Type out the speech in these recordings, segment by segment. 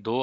2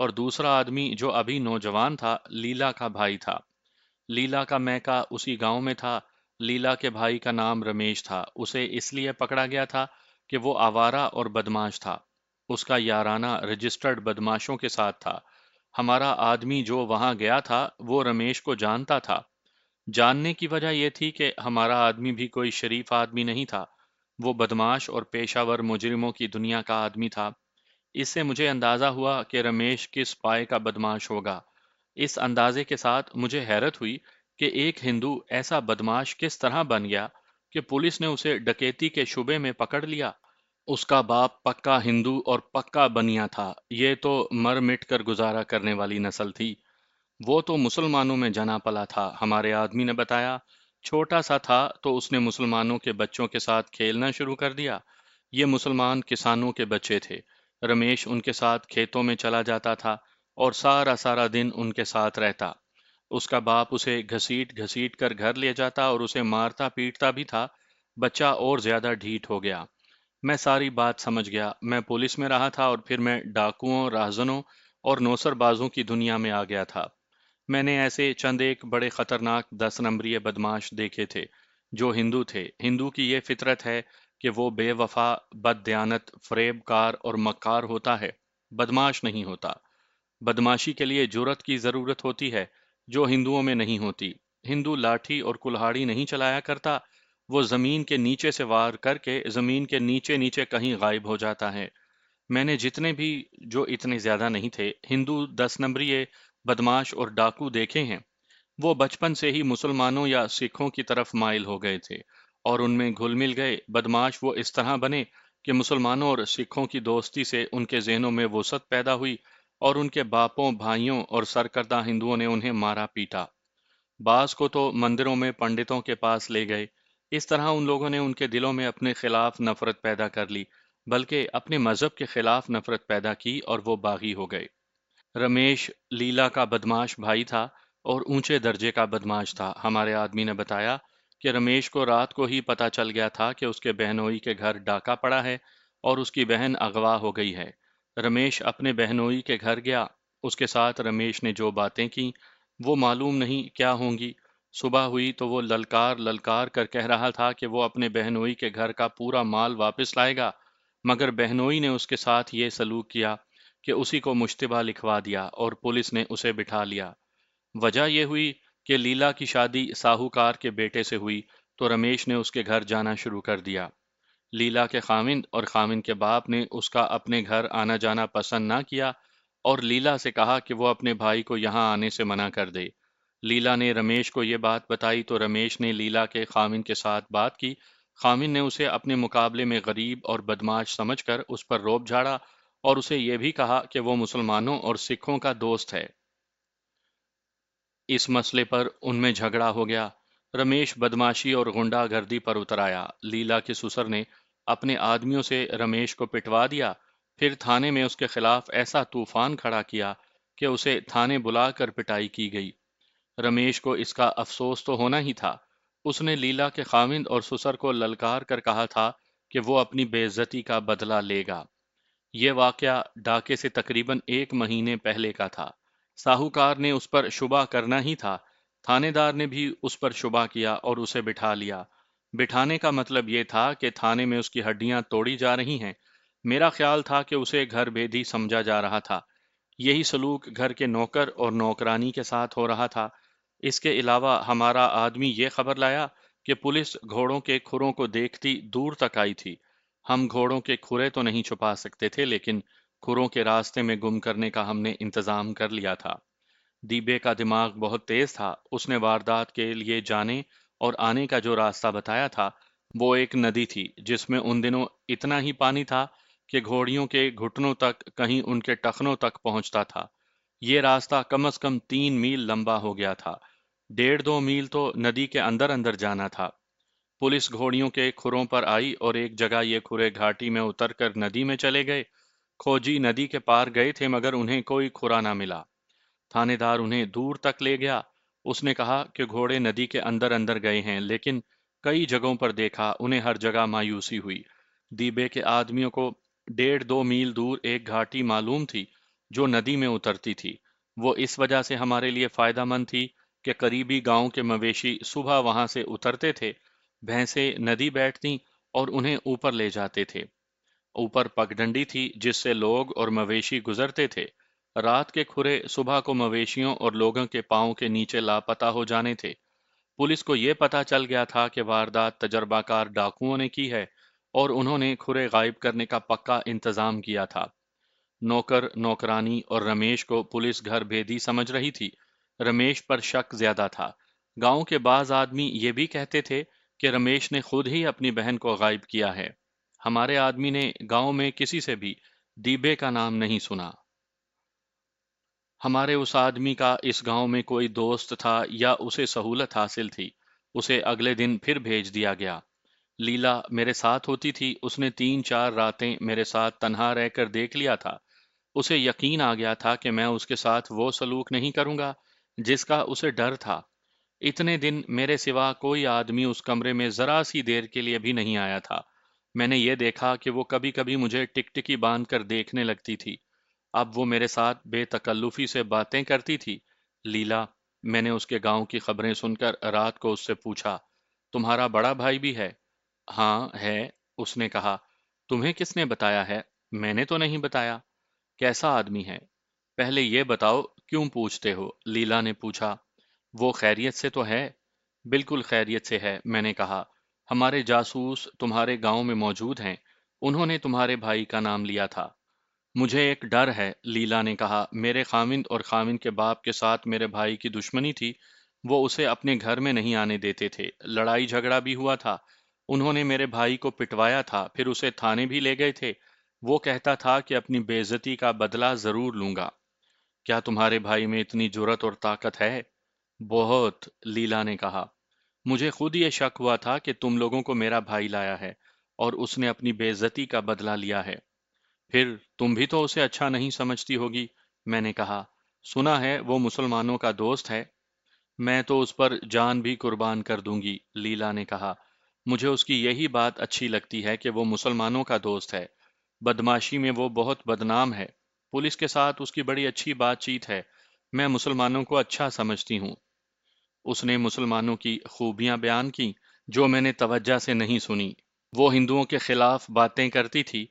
اور دوسرا آدمی جو ابھی نوجوان تھا لیلا کا بھائی تھا۔ لیلا کا میکا اسی گاؤں میں تھا۔ لیلا کے بھائی کا نام رمیش تھا۔ اسے اس لیے پکڑا گیا تھا کہ وہ آوارہ اور بدماش تھا۔ اس کا یارانہ رجسٹرڈ بدماشوں کے ساتھ تھا۔ ہمارا آدمی جو وہاں گیا تھا وہ رمیش کو جانتا تھا۔ جاننے کی وجہ یہ تھی کہ ہمارا آدمی بھی کوئی شریف آدمی نہیں تھا۔ وہ بدماش اور پیشہ ور مجرموں کی دنیا کا آدمی تھا۔ اس سے مجھے اندازہ ہوا کہ رمیش کس پائے کا بدماش ہوگا۔ اس اندازے کے ساتھ مجھے حیرت ہوئی کہ ایک ہندو ایسا بدماش کس طرح بن گیا کہ پولیس نے اسے ڈکیتی کے شبے میں پکڑ لیا۔ اس کا باپ پکا ہندو اور پکا بنیا تھا۔ یہ تو مر مٹ کر گزارا کرنے والی نسل تھی۔ وہ تو مسلمانوں میں جنا پلا تھا، ہمارے آدمی نے بتایا۔ چھوٹا سا تھا تو اس نے مسلمانوں کے بچوں کے ساتھ کھیلنا شروع کر دیا۔ یہ مسلمان کسانوں کے بچے تھے۔ رمیش ان کے ساتھ کھیتوں میں چلا جاتا تھا اور سارا سارا دن ان کے ساتھ رہتا۔ اس کا باپ اسے گھسیٹ گھسیٹ کر گھر لے جاتا اور اسے مارتا پیٹتا بھی تھا۔ بچہ اور زیادہ ڈھیٹ ہو گیا۔ میں ساری بات سمجھ گیا۔ میں پولیس میں رہا تھا اور پھر میں ڈاکوؤں، راہزنوں اور نوسر بازوں کی دنیا میں آ گیا تھا۔ میں نے ایسے چند ایک بڑے خطرناک 10 نمبری بدماش دیکھے تھے جو ہندو تھے۔ ہندو کی یہ فطرت ہے کہ وہ بے وفا، بد دیانت، فریب کار اور مکار ہوتا ہے، بدماش نہیں ہوتا۔ بدماشی کے لیے جرأت کی ضرورت ہوتی ہے جو ہندوؤں میں نہیں ہوتی۔ ہندو لاٹھی اور کلہاڑی نہیں چلایا کرتا، وہ زمین کے نیچے سے وار کر کے زمین کے نیچے نیچے کہیں غائب ہو جاتا ہے۔ میں نے جتنے بھی، جو اتنے زیادہ نہیں تھے، ہندو 10 نمبری بدماش اور ڈاکو دیکھے ہیں، وہ بچپن سے ہی مسلمانوں یا سکھوں کی طرف مائل ہو گئے تھے اور ان میں گھل مل گئے۔ بدماش وہ اس طرح بنے کہ مسلمانوں اور سکھوں کی دوستی سے ان کے ذہنوں میں وسعت پیدا ہوئی اور ان کے باپوں، بھائیوں اور سرکردہ ہندوؤں نے انہیں مارا پیٹا۔ بعض کو تو مندروں میں پنڈتوں کے پاس لے گئے۔ اس طرح ان لوگوں نے ان کے دلوں میں اپنے خلاف نفرت پیدا کر لی، بلکہ اپنے مذہب کے خلاف نفرت پیدا کی اور وہ باغی ہو گئے۔ رمیش لیلا کا بدماش بھائی تھا اور اونچے درجے کا بدماش تھا۔ ہمارے آدمی نے بتایا کہ رمیش کو رات کو ہی پتا چل گیا تھا کہ اس کے بہنوئی کے گھر ڈاکہ پڑا ہے اور اس کی بہن اغوا ہو گئی ہے۔ رمیش اپنے بہنوئی کے گھر گیا۔ اس کے ساتھ رمیش نے جو باتیں کی وہ معلوم نہیں کیا ہوں گی۔ صبح ہوئی تو وہ للکار للکار کر کہہ رہا تھا کہ وہ اپنے بہنوئی کے گھر کا پورا مال واپس لائے گا، مگر بہنوئی نے اس کے ساتھ یہ سلوک کیا کہ اسی کو مشتبہ لکھوا دیا اور پولیس نے اسے بٹھا لیا۔ وجہ یہ ہوئی کہ لیلا کی شادی ساہوکار کے بیٹے سے ہوئی تو رمیش نے اس کے گھر جانا شروع کر دیا۔ لیلا کے خاوند اور خاوند کے باپ نے اس کا اپنے گھر آنا جانا پسند نہ کیا اور لیلا سے کہا کہ وہ اپنے بھائی کو یہاں آنے سے منع کر دے۔ لیلا نے رمیش کو یہ بات بتائی تو رمیش نے لیلا کے خاوند کے ساتھ بات کی۔ خاوند نے اسے اپنے مقابلے میں غریب اور بدماش سمجھ کر اس پر روب جھاڑا اور اسے یہ بھی کہا کہ وہ مسلمانوں اور سکھوں کا دوست ہے۔ اس مسئلے پر ان میں جھگڑا ہو گیا۔ رمیش بدماشی اور غنڈہ گردی پر اتر آیا۔ لیلا کے سسر نے اپنے آدمیوں سے رمیش کو پٹوا دیا، پھر تھانے میں اس کے خلاف ایسا طوفان کھڑا کیا کہ اسے تھانے بلا کر پٹائی کی گئی۔ رمیش کو اس کا افسوس تو ہونا ہی تھا۔ اس نے لیلا کے خاوند اور سسر کو للکار کر کہا تھا کہ وہ اپنی بے عزتی کا بدلہ لے گا۔ یہ واقعہ ڈاکے سے تقریباً 1 مہینے پہلے کا تھا۔ ساہوکار نے اس پر شبہ کرنا ہی تھا۔ تھانے دار نے بھی اس پر شبہ کیا اور اسے بٹھا لیا۔ بٹھانے کا مطلب یہ تھا کہ تھانے میں اس کی ہڈیاں توڑی جا رہی ہیں۔ میرا خیال تھا کہ اسے گھر بھیدی سمجھا جا رہا تھا۔ یہی سلوک گھر کے نوکر اور نوکرانی کے ساتھ ہو رہا تھا۔ اس کے علاوہ ہمارا آدمی یہ خبر لایا کہ پولیس گھوڑوں کے کھروں کو دیکھتی دور تک آئی تھی۔ ہم گھوڑوں کے کھرے تو نہیں چھپا سکتے تھے، لیکن کھروں کے راستے میں گم کرنے کا ہم نے انتظام کر لیا تھا۔ دیبے کا دماغ بہت تیز تھا۔ اس نے واردات کے لیے جانے اور آنے کا جو راستہ بتایا تھا وہ ایک ندی تھی جس میں ان دنوں اتنا ہی پانی تھا کہ گھوڑیوں کے گھٹنوں تک، کہیں ان کے ٹخنوں تک پہنچتا تھا۔ یہ راستہ کم از کم 3 میل لمبا ہو گیا تھا۔ 1.5 2 میل تو ندی کے اندر اندر جانا تھا۔ پولیس گھوڑیوں کے کھروں پر آئی اور ایک جگہ یہ کھرے گھاٹی میں اتر کر ندی میں چلے گئے۔ کھوجی ندی کے پار گئے تھے مگر انہیں کوئی کھرا نہ ملا۔ تھانے دار انہیں دور تک لے گیا۔ اس نے کہا کہ گھوڑے ندی کے اندر اندر گئے ہیں، لیکن کئی جگہوں پر دیکھا، انہیں ہر جگہ مایوسی ہوئی۔ دیبے کے آدمیوں کو 1.5 2 میل دور ایک گھاٹی معلوم تھی جو ندی میں اترتی تھی۔ وہ اس وجہ سے ہمارے لیے فائدہ مند تھی کہ قریبی گاؤں کے مویشی صبح وہاں سے اترتے تھے، بھینسیں ندی بیٹھتیں اور انہیں اوپر لے جاتے تھے۔ اوپر پگڈنڈی تھی جس سے لوگ اور مویشی گزرتے تھے۔ رات کے کھرے صبح کو مویشیوں اور لوگوں کے پاؤں کے نیچے لاپتہ ہو جانے تھے۔ پولیس کو یہ پتا چل گیا تھا کہ واردات تجربہ کار ڈاکوؤں نے کی ہے اور انہوں نے کھرے غائب کرنے کا پکا انتظام کیا تھا۔ نوکر نوکرانی اور رمیش کو پولیس گھر بھیدی سمجھ رہی تھی۔ رمیش پر شک زیادہ تھا۔ گاؤں کے بعض آدمی یہ بھی کہتے تھے کہ رمیش نے خود ہی اپنی بہن کو غائب کیا ہے۔ ہمارے آدمی نے گاؤں میں کسی سے بھی دیبے کا نام نہیں سنا۔ ہمارے اس آدمی کا اس گاؤں میں کوئی دوست تھا یا اسے سہولت حاصل تھی۔ اسے اگلے دن پھر بھیج دیا گیا۔ لیلا میرے ساتھ ہوتی تھی، اس نے 3 4 راتیں میرے ساتھ تنہا رہ کر دیکھ لیا تھا۔ اسے یقین آ گیا تھا کہ میں اس کے ساتھ وہ سلوک نہیں کروں گا جس کا اسے ڈر تھا۔ اتنے دن میرے سوا کوئی آدمی اس کمرے میں ذرا سی دیر کے لیے بھی نہیں آیا تھا۔ میں نے یہ دیکھا کہ وہ کبھی کبھی مجھے ٹکٹکی باندھ کر دیکھنے لگتی تھی۔ اب وہ میرے ساتھ بے تکلفی سے باتیں کرتی تھی۔ لیلا، میں نے اس کے گاؤں کی خبریں سن کر رات کو اس سے پوچھا، تمہارا بڑا بھائی بھی ہے؟ ہاں ہے، اس نے کہا۔ تمہیں کس نے بتایا ہے؟ میں نے تو نہیں بتایا۔ کیسا آدمی ہے؟ پہلے یہ بتاؤ کیوں پوچھتے ہو؟ لیلا نے پوچھا۔ وہ خیریت سے تو ہے؟ بالکل خیریت سے ہے، میں نے کہا۔ ہمارے جاسوس تمہارے گاؤں میں موجود ہیں، انہوں نے تمہارے بھائی کا نام لیا تھا۔ مجھے ایک ڈر ہے، لیلا نے کہا۔ میرے خاوند اور خاوند کے باپ کے ساتھ میرے بھائی کی دشمنی تھی۔ وہ اسے اپنے گھر میں نہیں آنے دیتے تھے، لڑائی جھگڑا بھی ہوا تھا۔ انہوں نے میرے بھائی کو پٹوایا تھا، پھر اسے تھانے بھی لے گئے تھے۔ وہ کہتا تھا کہ اپنی بے عزتی کا بدلہ ضرور لوں گا۔ کیا تمہارے بھائی میں اتنی جرأت اور طاقت ہے؟ بہت، لیلا نے کہا۔ مجھے خود یہ شک ہوا تھا کہ تم لوگوں کو میرا بھائی لایا ہے اور اس نے اپنی بے عزتی کا بدلہ لیا ہے۔ پھر تم بھی تو اسے اچھا نہیں سمجھتی ہوگی، میں نے کہا۔ سنا ہے وہ مسلمانوں کا دوست ہے۔ میں تو اس پر جان بھی قربان کر دوں گی، لیلا نے کہا۔ مجھے اس کی یہی بات اچھی لگتی ہے کہ وہ مسلمانوں کا دوست ہے۔ بدماشی میں وہ بہت بدنام ہے۔ پولیس کے ساتھ اس کی بڑی اچھی بات چیت ہے۔ میں مسلمانوں کو اچھا سمجھتی ہوں۔ اس نے مسلمانوں کی خوبیاں بیان کی جو میں نے توجہ سے نہیں سنی۔ وہ ہندوؤں کے خلاف باتیں کرتی تھی،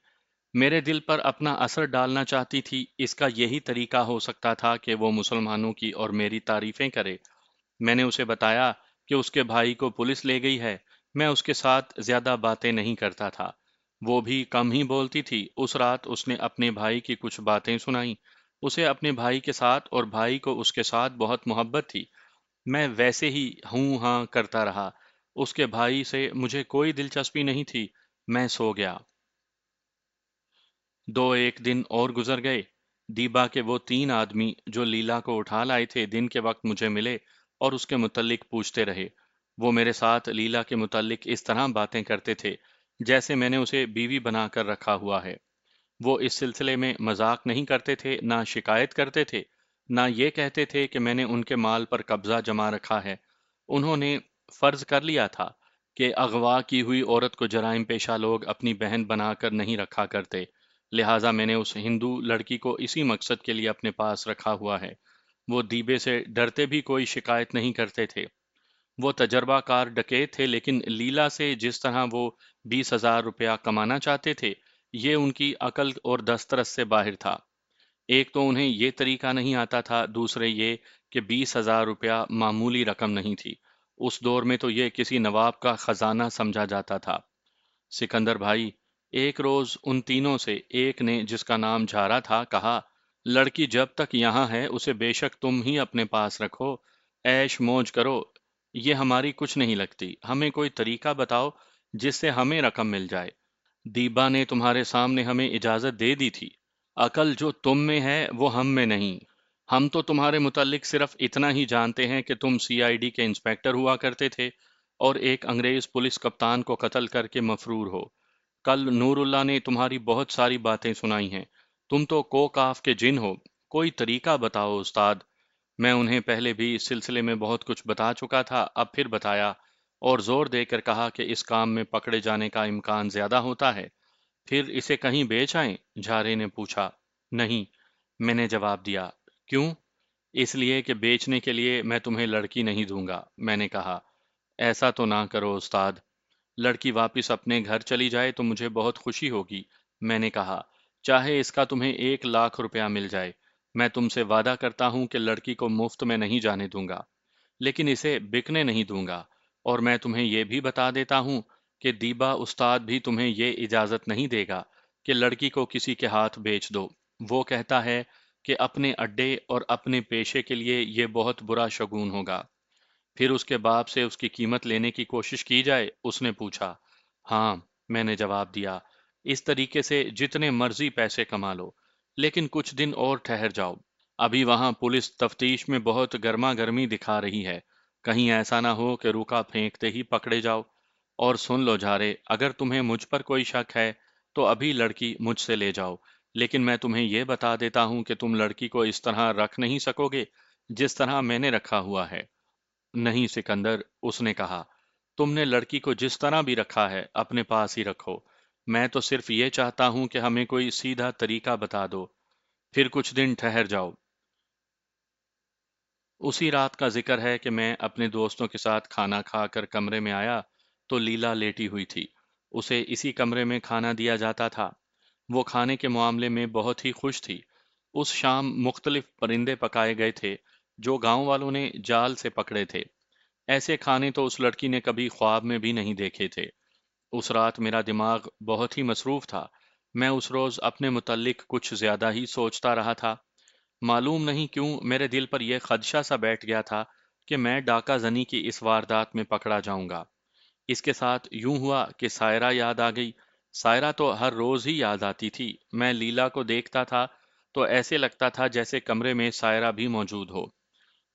میرے دل پر اپنا اثر ڈالنا چاہتی تھی۔ اس کا یہی طریقہ ہو سکتا تھا کہ وہ مسلمانوں کی اور میری تعریفیں کرے۔ میں نے اسے بتایا کہ اس کے بھائی کو پولیس لے گئی ہے۔ میں اس کے ساتھ زیادہ باتیں نہیں کرتا تھا۔ وہ بھی کم ہی بولتی تھی۔ اس رات اس نے اپنے بھائی کی کچھ باتیں سنائیں۔ اسے اپنے بھائی کے ساتھ اور بھائی کو اس کے ساتھ بہت محبت تھی۔ میں ویسے ہی ہوں ہاں کرتا رہا۔ اس کے بھائی سے مجھے کوئی دلچسپی نہیں تھی۔ میں سو گیا۔ 2 1 دن اور گزر گئے۔ دیبا کے وہ 3 آدمی جو لیلا کو اٹھا لائے تھے دن کے وقت مجھے ملے اور اس کے متعلق پوچھتے رہے۔ وہ میرے ساتھ لیلا کے متعلق اس طرح باتیں کرتے تھے جیسے میں نے اسے بیوی بنا کر رکھا ہوا ہے۔ وہ اس سلسلے میں مذاق نہیں کرتے تھے، نہ شکایت کرتے تھے، نہ یہ کہتے تھے کہ میں نے ان کے مال پر قبضہ جما رکھا ہے۔ انہوں نے فرض کر لیا تھا کہ اغوا کی ہوئی عورت کو جرائم پیشہ لوگ اپنی بہن بنا کر نہیں رکھا کرتے، لہٰذا میں نے اس ہندو لڑکی کو اسی مقصد کے لیے اپنے پاس رکھا ہوا ہے۔ وہ دیبے سے ڈرتے بھی کوئی شکایت نہیں کرتے تھے۔ وہ تجربہ کار ڈکیت تھے، لیکن لیلا سے جس طرح وہ 20,000 روپیہ کمانا چاہتے تھے، یہ ان کی عقل اور دسترس سے باہر تھا۔ ایک تو انہیں یہ طریقہ نہیں آتا تھا، دوسرے یہ کہ 20,000 روپیہ معمولی رقم نہیں تھی۔ اس دور میں تو یہ کسی نواب کا خزانہ سمجھا جاتا تھا۔ سکندر بھائی، ایک روز ان تینوں سے ایک نے، جس کا نام جھارا تھا، کہا، لڑکی جب تک یہاں ہے اسے بے شک تم ہی اپنے پاس رکھو، عیش موج کرو، یہ ہماری کچھ نہیں لگتی، ہمیں کوئی طریقہ بتاؤ جس سے ہمیں رقم مل جائے۔ دیبا نے تمہارے سامنے ہمیں اجازت دے دی تھی۔ عقل جو تم میں ہے وہ ہم میں نہیں۔ ہم تو تمہارے متعلق صرف اتنا ہی جانتے ہیں کہ تم CID کے انسپیکٹر ہوا کرتے تھے اور ایک انگریز پولیس کپتان کو قتل کر کے مفرور ہو۔ کل نور اللہ نے تمہاری بہت ساری باتیں سنائی ہیں۔ تم تو کوکاف کے جن ہو، کوئی طریقہ بتاؤ استاد۔ میں انہیں پہلے بھی اس سلسلے میں بہت کچھ بتا چکا تھا، اب پھر بتایا اور زور دے کر کہا کہ اس کام میں پکڑے جانے کا امکان زیادہ ہوتا ہے۔ پھر اسے کہیں بیچ آئیں؟ جھارے نے پوچھا۔ نہیں، میں نے جواب دیا، کیوں؟ اس لیے کہ بیچنے کے لیے میں تمہیں لڑکی نہیں دوں گا، میں نے کہا۔ ایسا تو نہ کرو استاد، لڑکی واپس اپنے گھر چلی جائے تو مجھے بہت خوشی ہوگی، میں نے کہا۔ چاہے اس کا تمہیں 1 لاکھ روپیہ مل جائے، میں تم سے وعدہ کرتا ہوں کہ لڑکی کو مفت میں نہیں جانے دوں گا، لیکن اسے بکنے نہیں دوں گا، اور میں تمہیں یہ بھی بتا دیتا ہوں کہ دیبا استاد بھی تمہیں یہ اجازت نہیں دے گا کہ لڑکی کو کسی کے ہاتھ بیچ دو۔ وہ کہتا ہے کہ اپنے اڈے اور اپنے پیشے کے لیے یہ بہت برا شگون ہوگا۔ پھر اس کے باپ سے اس کی قیمت لینے کی کوشش کی جائے؟ اس نے پوچھا۔ ہاں، میں نے جواب دیا، اس طریقے سے جتنے مرضی پیسے کما لو، لیکن کچھ دن اور ٹھہر جاؤ۔ ابھی وہاں پولیس تفتیش میں بہت گرما گرمی دکھا رہی ہے، کہیں ایسا نہ ہو کہ روکا پھینکتے ہی پکڑے جاؤ۔ اور سن لو جارے، اگر تمہیں مجھ پر کوئی شک ہے تو ابھی لڑکی مجھ سے لے جاؤ، لیکن میں تمہیں یہ بتا دیتا ہوں کہ تم لڑکی کو اس طرح رکھ نہیں سکو گے جس طرح میں نے رکھا ہوا ہے۔ نہیں سکندر، اس نے کہا، تم نے لڑکی کو جس طرح بھی رکھا ہے اپنے پاس ہی رکھو، میں تو صرف یہ چاہتا ہوں کہ ہمیں کوئی سیدھا طریقہ بتا دو، پھر کچھ دن ٹھہر جاؤ۔ اسی رات کا ذکر ہے کہ میں اپنے دوستوں کے ساتھ کھانا کھا کر کمرے میں آیا تو لیلا لیٹی ہوئی تھی۔ اسے اسی کمرے میں کھانا دیا جاتا تھا۔ وہ کھانے کے معاملے میں بہت ہی خوش تھی۔ اس شام مختلف پرندے پکائے گئے تھے جو گاؤں والوں نے جال سے پکڑے تھے۔ ایسے کھانے تو اس لڑکی نے کبھی خواب میں بھی نہیں دیکھے تھے۔ اس رات میرا دماغ بہت ہی مصروف تھا۔ میں اس روز اپنے متعلق کچھ زیادہ ہی سوچتا رہا تھا۔ معلوم نہیں کیوں میرے دل پر یہ خدشہ سا بیٹھ گیا تھا کہ میں ڈاکہ زنی کی اس واردات میں پکڑا جاؤں گا۔ اس کے ساتھ یوں ہوا کہ سائرہ یاد آ گئی۔ سائرہ تو ہر روز ہی یاد آتی تھی۔ میں لیلا کو دیکھتا تھا تو ایسے لگتا تھا جیسے کمرے میں سائرہ بھی موجود ہو۔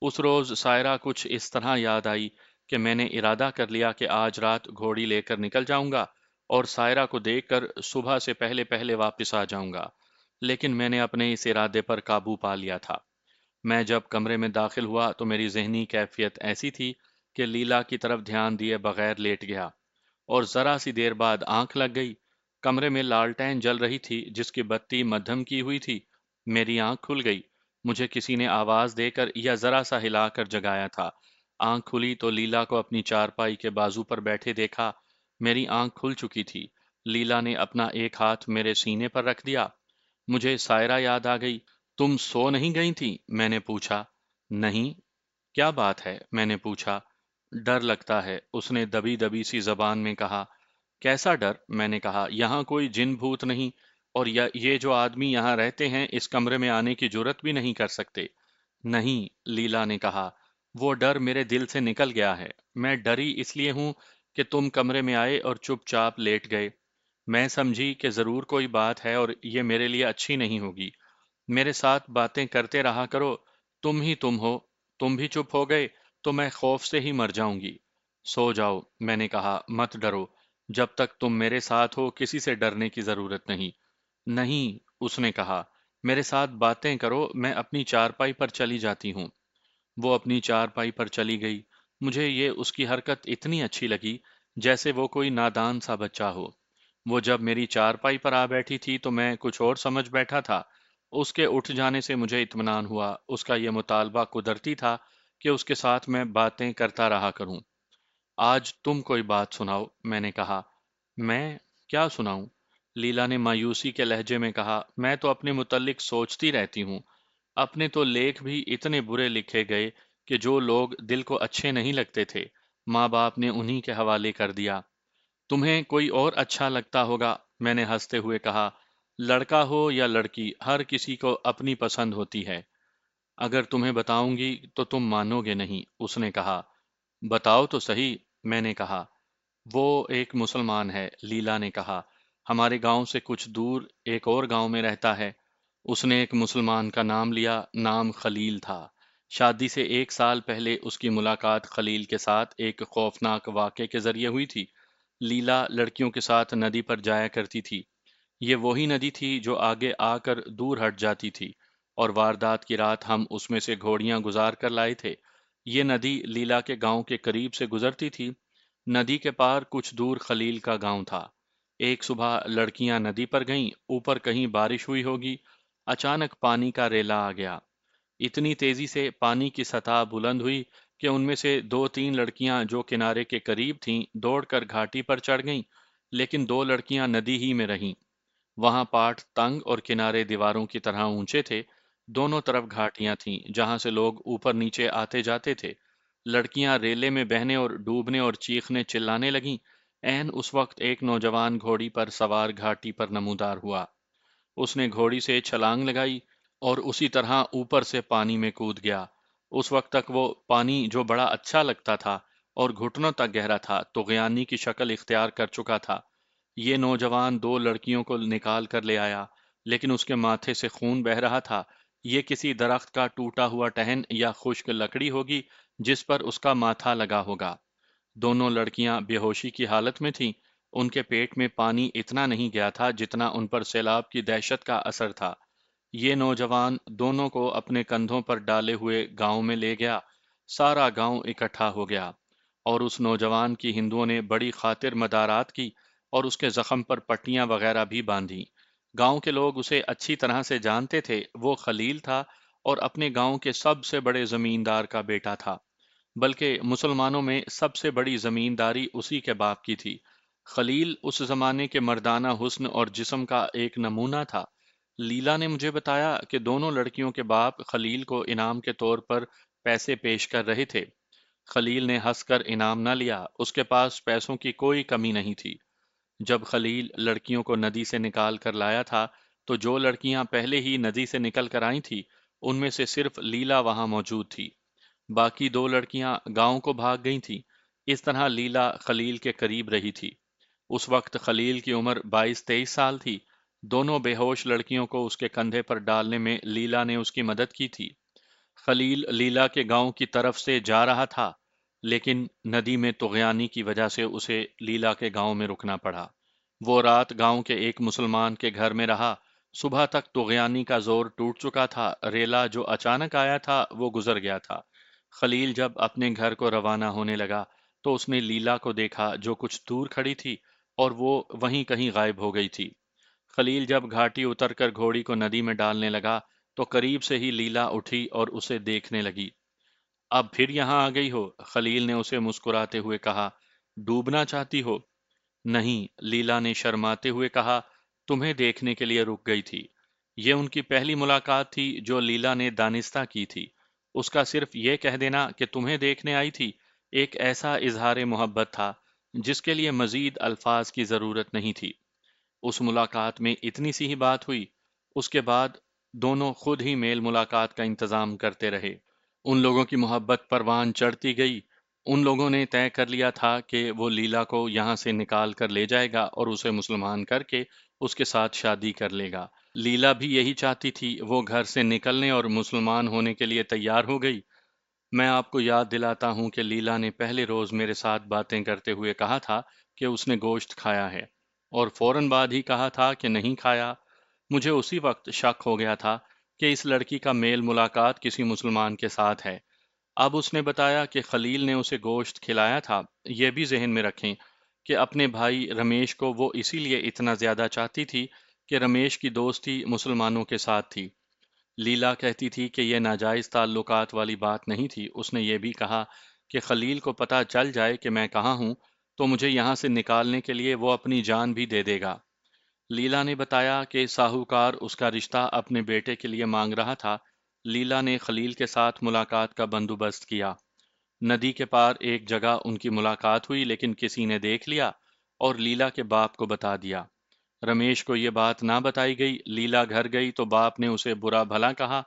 اس روز سائرہ کچھ اس طرح یاد آئی کہ میں نے ارادہ کر لیا کہ آج رات گھوڑی لے کر نکل جاؤں گا اور سائرہ کو دیکھ کر صبح سے پہلے پہلے واپس آ جاؤں گا، لیکن میں نے اپنے اس ارادے پر قابو پا لیا تھا۔ میں جب کمرے میں داخل ہوا تو میری ذہنی کیفیت ایسی تھی کہ لیلا کی طرف دھیان دیے بغیر لیٹ گیا، اور ذرا سی دیر بعد آنکھ لگ گئی۔ کمرے میں لالٹین جل رہی تھی جس کی بتی مدھم کی ہوئی تھی۔ میری آنکھ کھل گئی۔ مجھے کسی نے آواز دے کر یا ذرا سا ہلا کر جگایا تھا۔ آنکھ کھلی تو لیلا کو اپنی چارپائی کے بازو پر بیٹھے دیکھا۔ میری آنکھ کھل چکی تھی۔ لیلا نے اپنا ایک ہاتھ میرے سینے پر رکھ دیا۔ مجھے سائرہ یاد آ گئی۔ تم سو نہیں گئی تھی؟ میں نے پوچھا۔ نہیں۔ کیا بات ہے؟ میں نے پوچھا۔ ڈر لگتا ہے، اس نے دبی دبی سی زبان میں کہا۔ کیسا ڈر؟ میں نے کہا۔ یہاں کوئی جن بھوت نہیں، اور یہ جو آدمی یہاں رہتے ہیں اس کمرے میں آنے کی جرت بھی نہیں کر سکتے۔ نہیں، لیلا نے کہا، وہ ڈر میرے دل سے نکل گیا ہے۔ میں ڈری اس لیے ہوں کہ تم کمرے میں آئے اور چپ چاپ لیٹ گئے۔ میں سمجھی کہ ضرور کوئی بات ہے اور یہ میرے لیے اچھی نہیں ہوگی۔ میرے ساتھ باتیں کرتے رہا کرو، تم ہی تم ہو۔ تم بھی چپ ہو گئے تو میں خوف سے ہی مر جاؤں گی۔ سو جاؤ، میں نے کہا، مت ڈرو۔ جب تک تم میرے ساتھ ہو کسی سے ڈرنے کی ضرورت نہیں۔ نہیں، اس نے کہا، میرے ساتھ باتیں کرو، میں اپنی چارپائی پر چلی جاتی ہوں۔ وہ اپنی چارپائی پر چلی گئی۔ مجھے یہ اس کی حرکت اتنی اچھی لگی جیسے وہ کوئی نادان سا بچہ ہو۔ وہ جب میری چارپائی پر آ بیٹھی تھی تو میں کچھ اور سمجھ بیٹھا تھا۔ اس کے اٹھ جانے سے مجھے اطمینان ہوا۔ اس کا یہ مطالبہ قدرتی تھا کہ اس کے ساتھ میں باتیں کرتا رہا کروں۔ آج تم کوئی بات سناؤ، میں نے کہا۔ میں کیا سناؤں؟ لیلا نے مایوسی کے لہجے میں کہا، میں تو اپنے متعلق سوچتی رہتی ہوں۔ اپنے تو لیکھ بھی اتنے برے لکھے گئے کہ جو لوگ دل کو اچھے نہیں لگتے تھے، ماں باپ نے انہی کے حوالے کر دیا۔ تمہیں کوئی اور اچھا لگتا ہوگا، میں نے ہنستے ہوئے کہا۔ لڑکا ہو یا لڑکی، ہر کسی کو اپنی پسند ہوتی ہے۔ اگر تمہیں بتاؤں گی تو تم مانو گے نہیں، اس نے کہا۔ بتاؤ تو صحیح، میں نے کہا۔ وہ ایک مسلمان ہے، لیلا نے کہا۔ ہمارے گاؤں سے کچھ دور ایک اور گاؤں میں رہتا ہے۔ اس نے ایک مسلمان کا نام لیا، نام خلیل تھا۔ شادی سے 1 سال پہلے اس کی ملاقات خلیل کے ساتھ ایک خوفناک واقعے کے ذریعے ہوئی تھی۔ لیلا لڑکیوں کے ساتھ ندی پر جایا کرتی تھی۔ یہ وہی ندی تھی جو آگے آ کر دور ہٹ جاتی تھی، اور واردات کی رات ہم اس میں سے گھوڑیاں گزار کر لائے تھے۔ یہ ندی لیلا کے گاؤں کے قریب سے گزرتی تھی۔ ندی کے پار کچھ دور خلیل کا گاؤں تھا۔ ایک صبح لڑکیاں ندی پر گئیں، اوپر کہیں بارش ہوئی ہوگی، اچانک پانی کا ریلا آ گیا۔ اتنی تیزی سے پانی کی سطح بلند ہوئی کہ ان میں سے دو تین لڑکیاں جو کنارے کے قریب تھیں دوڑ کر گھاٹی پر چڑھ گئیں، لیکن دو لڑکیاں ندی ہی میں رہیں۔ وہاں پاٹ تنگ اور کنارے دیواروں کی طرح اونچے تھے، دونوں طرف گھاٹیاں تھیں جہاں سے لوگ اوپر نیچے آتے جاتے تھے۔ لڑکیاں ریلے میں بہنے اور ڈوبنے اور چیخنے چلانے لگیں۔ عین اس وقت ایک نوجوان گھوڑی پر سوار گھاٹی پر نمودار ہوا۔ اس نے گھوڑی سے چھلانگ لگائی اور اسی طرح اوپر سے پانی میں کود گیا۔ اس وقت تک وہ پانی جو بڑا اچھا لگتا تھا اور گھٹنوں تک گہرا تھا طغیانی کی شکل اختیار کر چکا تھا۔ یہ نوجوان دو لڑکیوں کو نکال کر لے آیا، لیکن اس کے ماتھے سے خون بہہ رہا تھا۔ یہ کسی درخت کا ٹوٹا ہوا ٹہن یا خشک لکڑی ہوگی جس پر اس کا ماتھا لگا ہوگا۔ دونوں لڑکیاں بے ہوشی کی حالت میں تھیں۔ ان کے پیٹ میں پانی اتنا نہیں گیا تھا جتنا ان پر سیلاب کی دہشت کا اثر تھا۔ یہ نوجوان دونوں کو اپنے کندھوں پر ڈالے ہوئے گاؤں میں لے گیا۔ سارا گاؤں اکٹھا ہو گیا اور اس نوجوان کی ہندوؤں نے بڑی خاطر مدارات کی اور اس کے زخم پر پٹیاں وغیرہ بھی باندھی۔ گاؤں کے لوگ اسے اچھی طرح سے جانتے تھے۔ وہ خلیل تھا اور اپنے گاؤں کے سب سے بڑے زمیندار کا بیٹا تھا، بلکہ مسلمانوں میں سب سے بڑی زمینداری اسی کے باپ کی تھی۔ خلیل اس زمانے کے مردانہ حسن اور جسم کا ایک نمونہ تھا۔ لیلا نے مجھے بتایا کہ دونوں لڑکیوں کے باپ خلیل کو انعام کے طور پر پیسے پیش کر رہے تھے۔ خلیل نے ہنس کر انعام نہ لیا، اس کے پاس پیسوں کی کوئی کمی نہیں تھی۔ جب خلیل لڑکیوں کو ندی سے نکال کر لایا تھا تو جو لڑکیاں پہلے ہی ندی سے نکل کر آئی تھی ان میں سے صرف لیلا وہاں موجود تھی۔ باقی دو لڑکیاں گاؤں کو بھاگ گئی تھیں۔ اس طرح لیلا خلیل کے قریب رہی تھی۔ اس وقت خلیل کی عمر 22-23 سال تھی۔ دونوں بے ہوش لڑکیوں کو اس کے کندھے پر ڈالنے میں لیلا نے اس کی مدد کی تھی۔ خلیل لیلا کے گاؤں کی طرف سے جا رہا تھا، لیکن ندی میں طغیانی کی وجہ سے اسے لیلا کے گاؤں میں رکنا پڑا۔ وہ رات گاؤں کے ایک مسلمان کے گھر میں رہا۔ صبح تک طغیانی کا زور ٹوٹ چکا تھا۔ ریلا جو اچانک آیا تھا وہ گزر گیا تھا۔ خلیل جب اپنے گھر کو روانہ ہونے لگا تو اس نے لیلا کو دیکھا جو کچھ دور کھڑی تھی اور وہ وہیں کہیں غائب ہو گئی تھی۔ خلیل جب گھاٹی اتر کر گھوڑی کو ندی میں ڈالنے لگا تو قریب سے ہی لیلا اٹھی اور اسے دیکھنے لگی۔ اب پھر یہاں آ گئی ہو؟ خلیل نے اسے مسکراتے ہوئے کہا۔ ڈوبنا چاہتی ہو؟ نہیں، لیلا نے شرماتے ہوئے کہا، تمہیں دیکھنے کے لیے رک گئی تھی۔ یہ ان کی پہلی ملاقات تھی جو لیلا نے دانستہ کی تھی۔ اس کا صرف یہ کہہ دینا کہ تمہیں دیکھنے آئی تھی ایک ایسا اظہار محبت تھا جس کے لیے مزید الفاظ کی ضرورت نہیں تھی۔ اس ملاقات میں اتنی سی ہی بات ہوئی۔ اس کے بعد دونوں خود ہی میل ملاقات کا انتظام کرتے رہے۔ ان لوگوں کی محبت پروان چڑھتی گئی۔ ان لوگوں نے طے کر لیا تھا کہ وہ لیلا کو یہاں سے نکال کر لے جائے گا اور اسے مسلمان کر کے اس کے ساتھ شادی کر لے گا۔ لیلا بھی یہی چاہتی تھی۔ وہ گھر سے نکلنے اور مسلمان ہونے کے لیے تیار ہو گئی۔ میں آپ کو یاد دلاتا ہوں کہ لیلا نے پہلے روز میرے ساتھ باتیں کرتے ہوئے کہا تھا کہ اس نے گوشت کھایا ہے، اور فوراً بعد ہی کہا تھا کہ نہیں کھایا۔ مجھے اسی وقت شک ہو گیا تھا کہ اس لڑکی کا میل ملاقات کسی مسلمان کے ساتھ ہے۔ اب اس نے بتایا کہ خلیل نے اسے گوشت کھلایا تھا۔ یہ بھی ذہن میں رکھیں کہ اپنے بھائی رمیش کو وہ اسی لیے اتنا زیادہ چاہتی تھی کہ رمیش کی دوستی مسلمانوں کے ساتھ تھی۔ لیلا کہتی تھی کہ یہ ناجائز تعلقات والی بات نہیں تھی۔ اس نے یہ بھی کہا کہ خلیل کو پتہ چل جائے کہ میں کہاں ہوں تو مجھے یہاں سے نکالنے کے لیے وہ اپنی جان بھی دے دے گا۔ لیلا نے بتایا کہ ساہوکار اس کا رشتہ اپنے بیٹے کے لیے مانگ رہا تھا۔ لیلا نے خلیل کے ساتھ ملاقات کا بندوبست کیا۔ ندی کے پار ایک جگہ ان کی ملاقات ہوئی، لیکن کسی نے دیکھ لیا اور لیلا کے باپ کو بتا دیا۔ رمیش کو یہ بات نہ بتائی گئی۔ لیلا گھر گئی تو باپ نے اسے برا بھلا کہا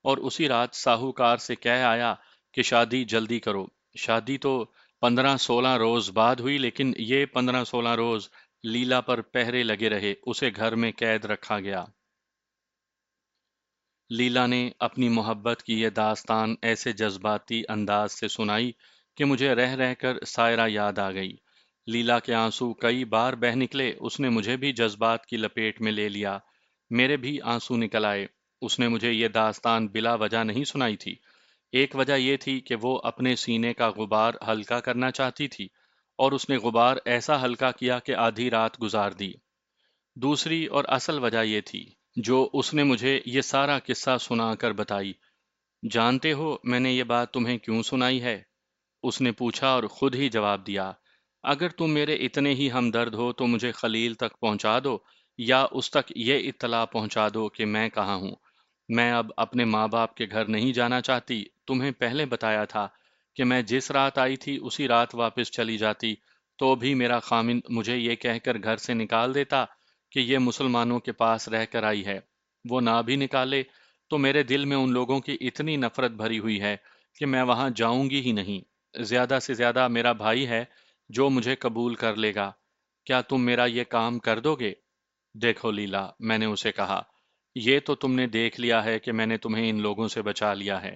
اور اسی رات ساہوکار سے کہہ آیا کہ شادی جلدی کرو۔ شادی تو 15-16 روز بعد ہوئی، لیکن یہ 15-16 روز لیلا پر پہرے لگے رہے، اسے گھر میں قید رکھا گیا۔ لیلا نے اپنی محبت کی یہ داستان ایسے جذباتی انداز سے سنائی کہ مجھے رہ رہ کر سائرہ یاد آ گئی۔ لیلا کے آنسو کئی بار بہہ نکلے۔ اس نے مجھے بھی جذبات کی لپیٹ میں لے لیا۔ میرے بھی آنسو نکل آئے۔ اس نے مجھے یہ داستان بلا وجہ نہیں سنائی تھی۔ ایک وجہ یہ تھی کہ وہ اپنے سینے کا غبار ہلکا کرنا چاہتی تھی، اور اس نے غبار ایسا ہلکا کیا کہ آدھی رات گزار دی۔ دوسری اور اصل وجہ یہ تھی جو اس نے مجھے یہ سارا قصہ سنا کر بتائی۔ جانتے ہو میں نے یہ بات تمہیں کیوں سنائی ہے؟ اس نے پوچھا اور خود ہی جواب دیا، اگر تم میرے اتنے ہی ہمدرد ہو تو مجھے خلیل تک پہنچا دو، یا اس تک یہ اطلاع پہنچا دو کہ میں کہاں ہوں۔ میں اب اپنے ماں باپ کے گھر نہیں جانا چاہتی، تمہیں پہلے بتایا تھا کہ میں جس رات آئی تھی اسی رات واپس چلی جاتی، تو بھی میرا خامند مجھے یہ کہہ کر گھر سے نکال دیتا کہ یہ مسلمانوں کے پاس رہ کر آئی ہے۔ وہ نہ بھی نکالے تو میرے دل میں ان لوگوں کی اتنی نفرت بھری ہوئی ہے کہ میں وہاں جاؤں گی ہی نہیں۔ زیادہ سے زیادہ میرا بھائی ہے جو مجھے قبول کر لے گا۔ کیا تم میرا یہ کام کر دو گے؟ دیکھو لیلا، میں نے اسے کہا، یہ تو تم نے دیکھ لیا ہے کہ میں نے تمہیں ان لوگوں سے بچا لیا ہے۔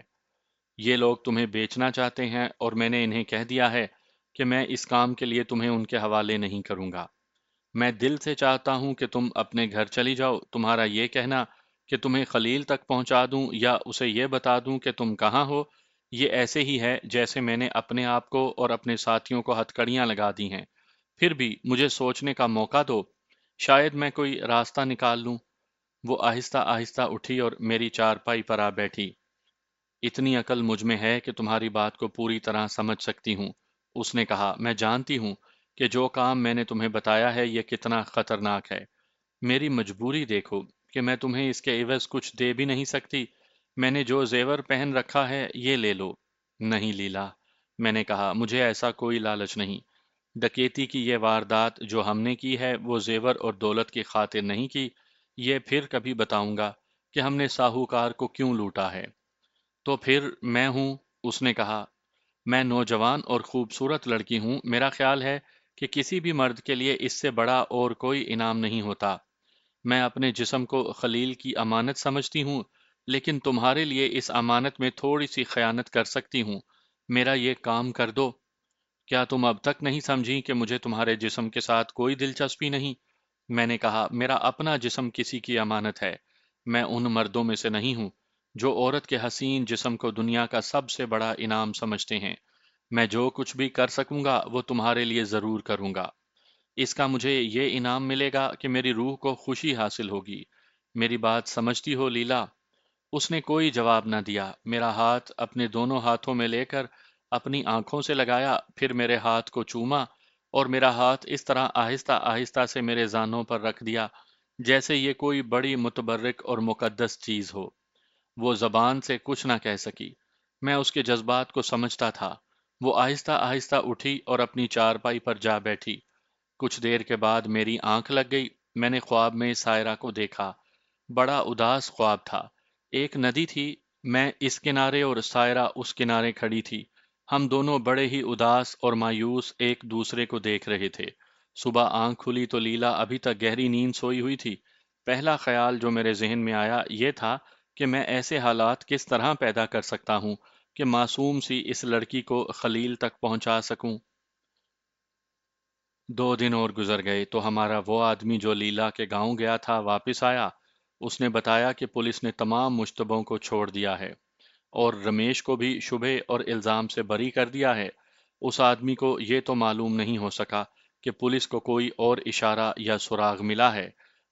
یہ لوگ تمہیں بیچنا چاہتے ہیں اور میں نے انہیں کہہ دیا ہے کہ میں اس کام کے لیے تمہیں ان کے حوالے نہیں کروں گا۔ میں دل سے چاہتا ہوں کہ تم اپنے گھر چلی جاؤ۔ تمہارا یہ کہنا کہ تمہیں خلیل تک پہنچا دوں یا اسے یہ بتا دوں کہ تم کہاں ہو، یہ ایسے ہی ہے جیسے میں نے اپنے آپ کو اور اپنے ساتھیوں کو ہتکڑیاں لگا دی ہیں۔ پھر بھی مجھے سوچنے کا موقع دو، شاید میں کوئی راستہ نکال لوں۔ وہ آہستہ آہستہ اٹھی اور میری چارپائی پر آ بیٹھی۔ اتنی عقل مجھ میں ہے کہ تمہاری بات کو پوری طرح سمجھ سکتی ہوں، اس نے کہا۔ میں جانتی ہوں کہ جو کام میں نے تمہیں بتایا ہے یہ کتنا خطرناک ہے۔ میری مجبوری دیکھو کہ میں تمہیں اس کے عوض کچھ دے بھی نہیں سکتی۔ میں نے جو زیور پہن رکھا ہے یہ لے لو۔ نہیں لیلا، میں نے کہا، مجھے ایسا کوئی لالچ نہیں۔ ڈکیتی کی یہ واردات جو ہم نے کی ہے وہ زیور اور دولت کی خاطر نہیں کی۔ یہ پھر کبھی بتاؤں گا کہ ہم نے ساہوکار کو کیوں لوٹا ہے۔ تو پھر میں ہوں، اس نے کہا، میں نوجوان اور خوبصورت لڑکی ہوں، میرا خیال ہے کہ کسی بھی مرد کے لیے اس سے بڑا اور کوئی انعام نہیں ہوتا۔ میں اپنے جسم کو خلیل کی امانت سمجھتی ہوں، لیکن تمہارے لیے اس امانت میں تھوڑی سی خیانت کر سکتی ہوں۔ میرا یہ کام کر دو۔ کیا تم اب تک نہیں سمجھی کہ مجھے تمہارے جسم کے ساتھ کوئی دلچسپی نہیں؟ میں نے کہا، میرا اپنا جسم کسی کی امانت ہے۔ میں ان مردوں میں سے نہیں ہوں جو عورت کے حسین جسم کو دنیا کا سب سے بڑا انعام سمجھتے ہیں۔ میں جو کچھ بھی کر سکوں گا وہ تمہارے لیے ضرور کروں گا۔ اس کا مجھے یہ انعام ملے گا کہ میری روح کو خوشی حاصل ہوگی۔ میری بات سمجھتی ہو لیلا؟ اس نے کوئی جواب نہ دیا۔ میرا ہاتھ اپنے دونوں ہاتھوں میں لے کر اپنی آنکھوں سے لگایا، پھر میرے ہاتھ کو چوما اور میرا ہاتھ اس طرح آہستہ آہستہ سے میرے زانوں پر رکھ دیا جیسے یہ کوئی بڑی متبرک اور مقدس چیز ہو۔ وہ زبان سے کچھ نہ کہہ سکی۔ میں اس کے جذبات کو سمجھتا تھا۔ وہ آہستہ آہستہ اٹھی اور اپنی چارپائی پر جا بیٹھی۔ کچھ دیر کے بعد میری آنکھ لگ گئی۔ میں نے خواب میں سائرہ کو دیکھا۔ بڑا اداس خواب تھا۔ ایک ندی تھی، میں اس کنارے اور سائرہ اس کنارے کھڑی تھی۔ ہم دونوں بڑے ہی اداس اور مایوس ایک دوسرے کو دیکھ رہے تھے۔ صبح آنکھ کھلی تو لیلا ابھی تک گہری نیند سوئی ہوئی تھی۔ پہلا خیال جو میرے ذہن میں آیا یہ تھا کہ میں ایسے حالات کس طرح پیدا کر سکتا ہوں کہ معصوم سی اس لڑکی کو خلیل تک پہنچا سکوں۔ 2 دن اور گزر گئے تو ہمارا وہ آدمی جو لیلا کے گاؤں گیا تھا واپس آیا۔ اس نے بتایا کہ پولیس نے تمام مشتبہوں کو چھوڑ دیا ہے اور رمیش کو بھی شبہ اور الزام سے بری کر دیا ہے۔ اس آدمی کو یہ تو معلوم نہیں ہو سکا کہ پولیس کو کوئی اور اشارہ یا سراغ ملا ہے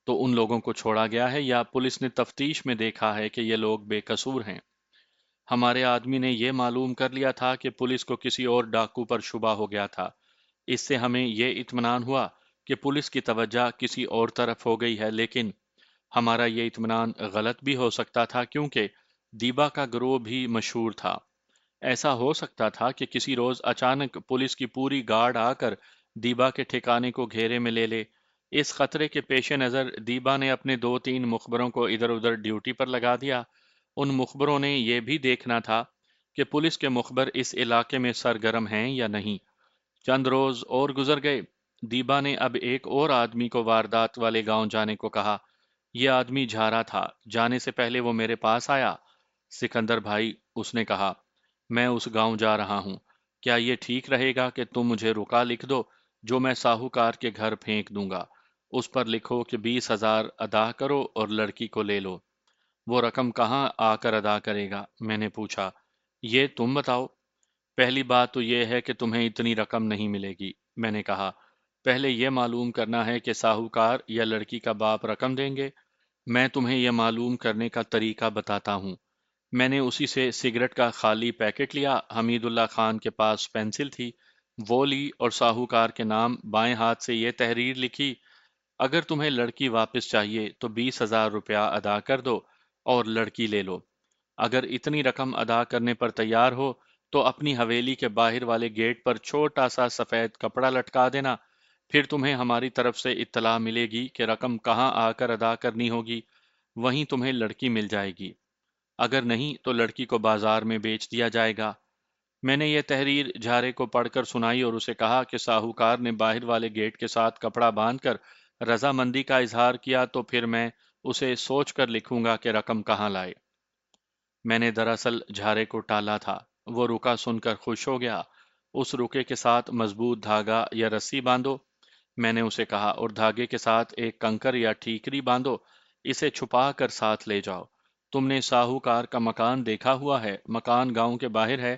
تو ان لوگوں کو چھوڑا گیا ہے، یا پولیس نے تفتیش میں دیکھا ہے کہ یہ لوگ بے قصور ہیں۔ ہمارے آدمی نے یہ معلوم کر لیا تھا کہ پولیس کو کسی اور ڈاکو پر شبہ ہو گیا تھا۔ اس سے ہمیں یہ اطمینان ہوا کہ پولیس کی توجہ کسی اور طرف ہو گئی ہے، لیکن ہمارا یہ اطمینان غلط بھی ہو سکتا تھا کیونکہ دیبا کا گروہ بھی مشہور تھا۔ ایسا ہو سکتا تھا کہ کسی روز اچانک پولیس کی پوری گارڈ آ کر دیبا کے ٹھکانے کو گھیرے میں لے لے۔ اس خطرے کے پیش نظر دیبا نے اپنے 2-3 مخبروں کو ادھر ادھر ڈیوٹی پر لگا دیا۔ ان مخبروں نے یہ بھی دیکھنا تھا کہ پولیس کے مخبر اس علاقے میں سرگرم ہیں یا نہیں۔ چند روز اور گزر گئے۔ دیبا نے اب ایک اور آدمی کو واردات والے گاؤں جانے کو کہا۔ یہ آدمی جھارا تھا۔ جانے سے پہلے وہ میرے پاس آیا۔ سکندر بھائی، اس نے کہا، میں اس گاؤں جا رہا ہوں۔ کیا یہ ٹھیک رہے گا کہ تم مجھے رکا لکھ دو جو میں ساہوکار کے گھر پھینک دوں گا؟ اس پر لکھو کہ 20,000 ادا کرو اور لڑکی کو لے لو۔ وہ رقم کہاں آ کر ادا کرے گا؟ میں نے پوچھا۔ یہ تم بتاؤ۔ پہلی بات تو یہ ہے کہ تمہیں اتنی رقم نہیں ملے گی، میں نے کہا۔ پہلے یہ معلوم کرنا ہے کہ ساہوکار یا لڑکی کا باپ رقم دیں گے۔ میں تمہیں یہ معلوم کرنے کا طریقہ بتاتا ہوں۔ میں نے اسی سے سگریٹ کا خالی پیکٹ لیا، حمید اللہ خان کے پاس پینسل تھی، وہ لی اور ساہوکار کے نام بائیں ہاتھ سے یہ تحریر لکھی: اگر تمہیں لڑکی واپس چاہیے تو 20,000 روپیہ ادا کر دو اور لڑکی لے لو۔ اگر اتنی رقم ادا کرنے پر تیار ہو تو اپنی حویلی کے باہر والے گیٹ پر چھوٹا سا سفید کپڑا لٹکا دینا، پھر تمہیں ہماری طرف سے اطلاع ملے گی کہ رقم کہاں آ کر ادا کرنی ہوگی، وہیں تمہیں لڑکی مل جائے گی۔ اگر نہیں تو لڑکی کو بازار میں بیچ دیا جائے گا۔ میں نے یہ تحریر جھارے کو پڑھ کر سنائی اور اسے کہا کہ ساہوکار نے باہر والے گیٹ کے ساتھ کپڑا باندھ کر رضامندی کا اظہار کیا تو پھر میں اسے سوچ کر لکھوں گا کہ رقم کہاں لائے۔ میں نے دراصل جھارے کو ٹالا تھا۔ وہ رکا سن کر خوش ہو گیا۔ اس رکے کے ساتھ مضبوط دھاگا یا رسی باندھو، میں نے اسے کہا، اور دھاگے کے ساتھ ایک کنکر یا ٹھیکری باندھو، اسے چھپا کر ساتھ لے جاؤ۔ تم نے ساہوکار کا مکان دیکھا ہوا ہے، مکان گاؤں کے باہر ہے۔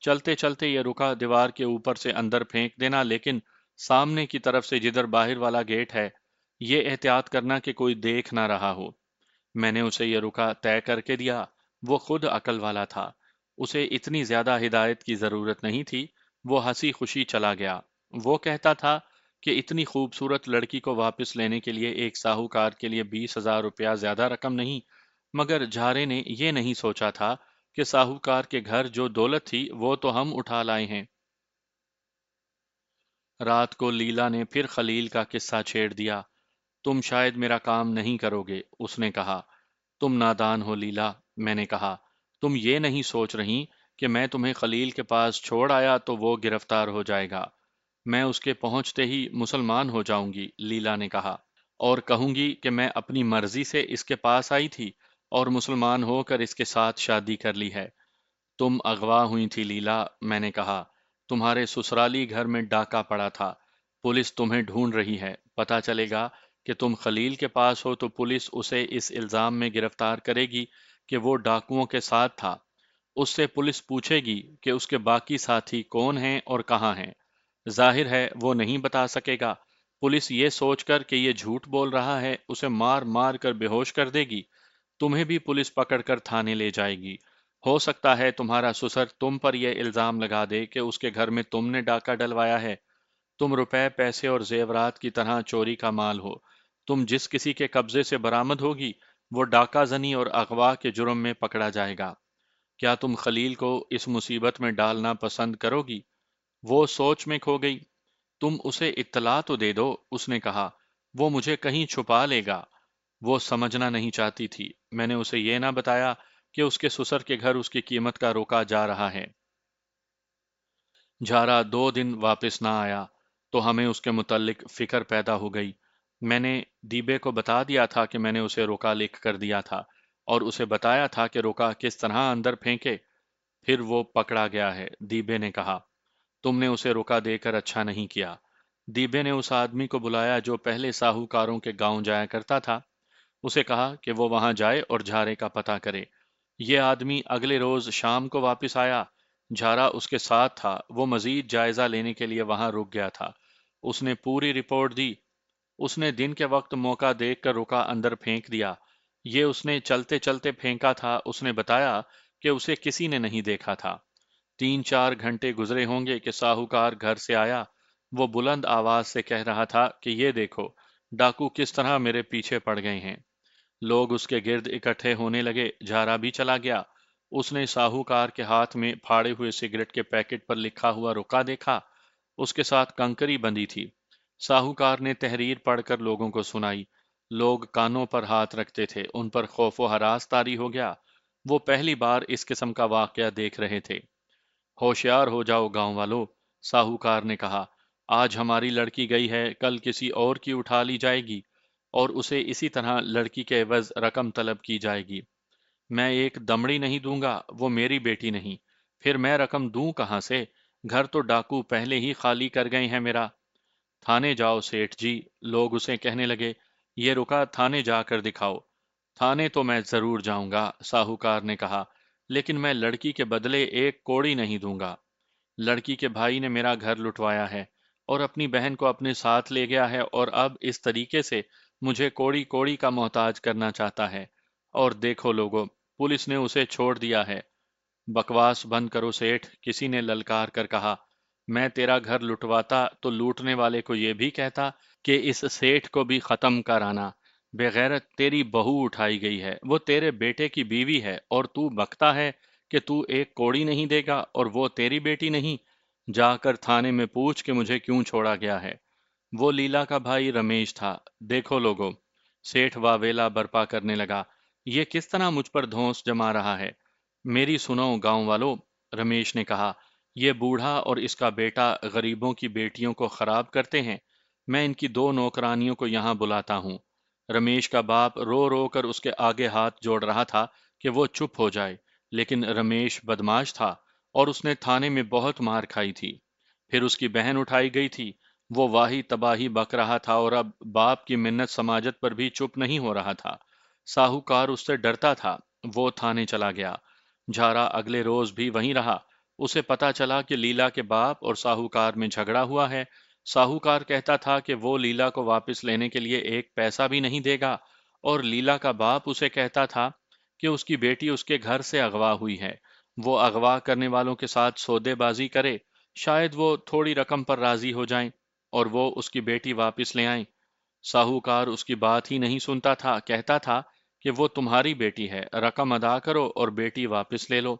چلتے چلتے یہ رکا دیوار کے اوپر سے اندر پھینک دینا، لیکن سامنے کی طرف سے جدھر باہر والا گیٹ ہے، یہ احتیاط کرنا کہ کوئی دیکھ نہ رہا ہو۔ میں نے اسے یہ رکا طے کر کے دیا۔ وہ خود عقل والا تھا، اسے اتنی زیادہ ہدایت کی ضرورت نہیں تھی۔ وہ ہنسی خوشی چلا گیا۔ وہ کہتا تھا کہ اتنی خوبصورت لڑکی کو واپس لینے کے لیے ایک ساہوکار کے لیے 20,000 روپیہ زیادہ رقم نہیں، مگر جھارے نے یہ نہیں سوچا تھا کہ ساہوکار کے گھر جو دولت تھی وہ تو ہم اٹھا لائے ہیں۔ رات کو لیلا نے پھر خلیل کا قصہ چھیڑ دیا۔ تم شاید میرا کام نہیں کرو گے، اس نے کہا۔ تم نادان ہو لیلا، میں نے کہا۔ تم یہ نہیں سوچ رہی کہ میں تمہیں خلیل کے پاس چھوڑ آیا تو وہ گرفتار ہو جائے گا۔ میں اس کے پہنچتے ہی مسلمان ہو جاؤں گی، لیلا نے کہا، اور کہوں گی کہ میں اپنی مرضی سے اس کے پاس آئی تھی اور مسلمان ہو کر اس کے ساتھ شادی کر لی ہے۔ تم اغوا ہوئی تھی لیلا، میں نے کہا۔ تمہارے سسرالی گھر میں ڈاکہ پڑا تھا، پولیس تمہیں ڈھونڈ رہی ہے۔ پتہ چلے گا کہ تم خلیل کے پاس ہو تو پولیس اسے اس الزام میں گرفتار کرے گی کہ وہ ڈاکوؤں کے ساتھ تھا۔ اس سے پولیس پوچھے گی کہ اس کے باقی ساتھی کون ہیں اور کہاں ہیں۔ ظاہر ہے وہ نہیں بتا سکے گا۔ پولیس یہ سوچ کر کہ یہ جھوٹ بول رہا ہے اسے مار مار کر بے ہوش کر دے گی۔ تمہیں بھی پولیس پکڑ کر تھانے لے جائے گی۔ ہو سکتا ہے تمہارا سسر تم پر یہ الزام لگا دے کہ اس کے گھر میں تم نے ڈاکہ ڈلوایا ہے۔ تم روپے پیسے اور زیورات کی طرح چوری کا مال ہو۔ تم جس کسی کے قبضے سے برآمد ہوگی وہ ڈاکہ زنی اور اغوا کے جرم میں پکڑا جائے گا۔ کیا تم خلیل کو اس مصیبت میں ڈالنا پسند کرو گی؟ وہ سوچ میں کھو گئی۔ تم اسے اطلاع تو دے دو، اس نے کہا۔ وہ مجھے کہیں چھپا لے گا۔ وہ سمجھنا نہیں چاہتی تھی۔ میں نے اسے یہ نہ بتایا کہ اس کے سسر کے گھر اس کی قیمت کا روکا جا رہا ہے۔ جھارا 2 دن واپس نہ آیا تو ہمیں اس کے متعلق فکر پیدا ہو گئی۔ میں نے دیبے کو بتا دیا تھا کہ میں نے اسے روکا لکھ کر دیا تھا اور اسے بتایا تھا کہ روکا کس طرح اندر پھینکے۔ پھر وہ پکڑا گیا ہے، دیبے نے کہا۔ تم نے اسے روکا دے کر اچھا نہیں کیا۔ دیبے نے اس آدمی کو بلایا جو پہلے ساہوکاروں کے گاؤں جایا کرتا تھا۔ اسے کہا کہ وہ وہاں جائے اور جھارے کا پتہ کرے۔ یہ آدمی اگلے روز شام کو واپس آیا۔ جھارا اس کے ساتھ تھا۔ وہ مزید جائزہ لینے کے لیے وہاں رک گیا تھا۔ اس نے پوری رپورٹ دی۔ اس نے دن کے وقت موقع دیکھ کر رکا اندر پھینک دیا۔ یہ اس نے چلتے چلتے پھینکا تھا۔ اس نے بتایا کہ اسے کسی نے نہیں دیکھا تھا۔ 3-4 گھنٹے گزرے ہوں گے کہ ساہوکار گھر سے آیا۔ وہ بلند آواز سے کہہ رہا تھا کہ یہ دیکھو، ڈاکو کس طرح میرے پیچھے پڑ گئے ہیں۔ لوگ اس کے گرد اکٹھے ہونے لگے۔ جھارا بھی چلا گیا۔ اس نے ساہوکار کے ہاتھ میں پھاڑے ہوئے سگریٹ کے پیکٹ پر لکھا ہوا رکا دیکھا۔ اس کے ساتھ کنکری بندھی تھی۔ ساہوکار نے تحریر پڑھ کر لوگوں کو سنائی۔ لوگ کانوں پر ہاتھ رکھتے تھے، ان پر خوف و ہراس طاری ہو گیا۔ وہ پہلی بار اس قسم کا واقعہ دیکھ رہے تھے۔ ہوشیار ہو جاؤ گاؤں والو، ساہوکار نے کہا۔ آج ہماری لڑکی گئی ہے، کل کسی اور کی اٹھا لی جائے گی اور اسے اسی طرح لڑکی کے عوض رقم طلب کی جائے گی۔ میں ایک دمڑی نہیں دوں گا، وہ میری بیٹی نہیں، پھر میں رقم دوں کہاں سے؟ گھر تو ڈاکو پہلے ہی خالی کر گئے ہیں میرا۔ تھانے جاؤ سیٹھ جی، لوگ اسے کہنے لگے۔ یہ رکا تھانے جا کر دکھاؤ۔ تھانے تو میں ضرور جاؤں گا، ساہوکار نے کہا، لیکن میں لڑکی کے بدلے ایک کوڑی نہیں دوں گا۔ لڑکی کے بھائی نے میرا گھر لٹوایا ہے اور اپنی بہن کو اپنے ساتھ لے گیا ہے اور اب اس طریقے سے مجھے کوڑی کوڑی کا محتاج کرنا چاہتا ہے، اور دیکھو لوگو، پولیس نے اسے چھوڑ دیا ہے۔ بکواس بند کرو سیٹھ، کسی نے للکار کر کہا۔ میں تیرا گھر لٹواتا تو لوٹنے والے کو یہ بھی کہتا کہ اس سیٹھ کو بھی ختم کر آنا۔ بے غیرت، تیری بہو اٹھائی گئی ہے، وہ تیرے بیٹے کی بیوی ہے، اور تو بکتا ہے کہ تو ایک کوڑی نہیں دے گا اور وہ تیری بیٹی نہیں۔ جا کر تھانے میں پوچھ کہ مجھے کیوں چھوڑا گیا ہے۔ وہ لیلا کا بھائی رمیش تھا۔ دیکھو لوگو، سیٹھ واویلا برپا کرنے لگا، یہ کس طرح مجھ پر دھونس جما رہا ہے۔ میری سنو گاؤں والو، رمیش نے کہا، یہ بوڑھا اور اس کا بیٹا غریبوں کی بیٹیوں کو خراب کرتے ہیں۔ میں ان کی دو نوکرانیوں کو یہاں بلاتا ہوں۔ رمیش کا باپ رو رو کر اس کے آگے ہاتھ جوڑ رہا تھا کہ وہ چپ ہو جائے، لیکن رمیش بدماش تھا اور اس نے تھانے میں بہت مار کھائی تھی۔ پھر اس کی بہن اٹھائی گئی تھی۔ وہ واہی تباہی بک رہا تھا اور اب باپ کی منت سماجت پر بھی چپ نہیں ہو رہا تھا۔ ساہوکار اس سے ڈرتا تھا۔ وہ تھانے چلا گیا۔ جھارا اگلے روز بھی وہیں رہا۔ اسے پتا چلا کہ لیلا کے باپ اور ساہوکار میں جھگڑا ہوا ہے۔ ساہوکار کہتا تھا کہ وہ لیلا کو واپس لینے کے لیے ایک پیسہ بھی نہیں دے گا، اور لیلا کا باپ اسے کہتا تھا کہ اس کی بیٹی اس کے گھر سے اغوا ہوئی ہے، وہ اغوا کرنے والوں کے ساتھ سودے بازی کرے، شاید وہ تھوڑی رقم پر راضی ہو جائیں اور وہ اس کی بیٹی واپس لے آئیں۔ ساہوکار اس کی بات ہی نہیں سنتا تھا، کہتا تھا کہ وہ تمہاری بیٹی ہے، رقم ادا کرو اور بیٹی واپس لے لو۔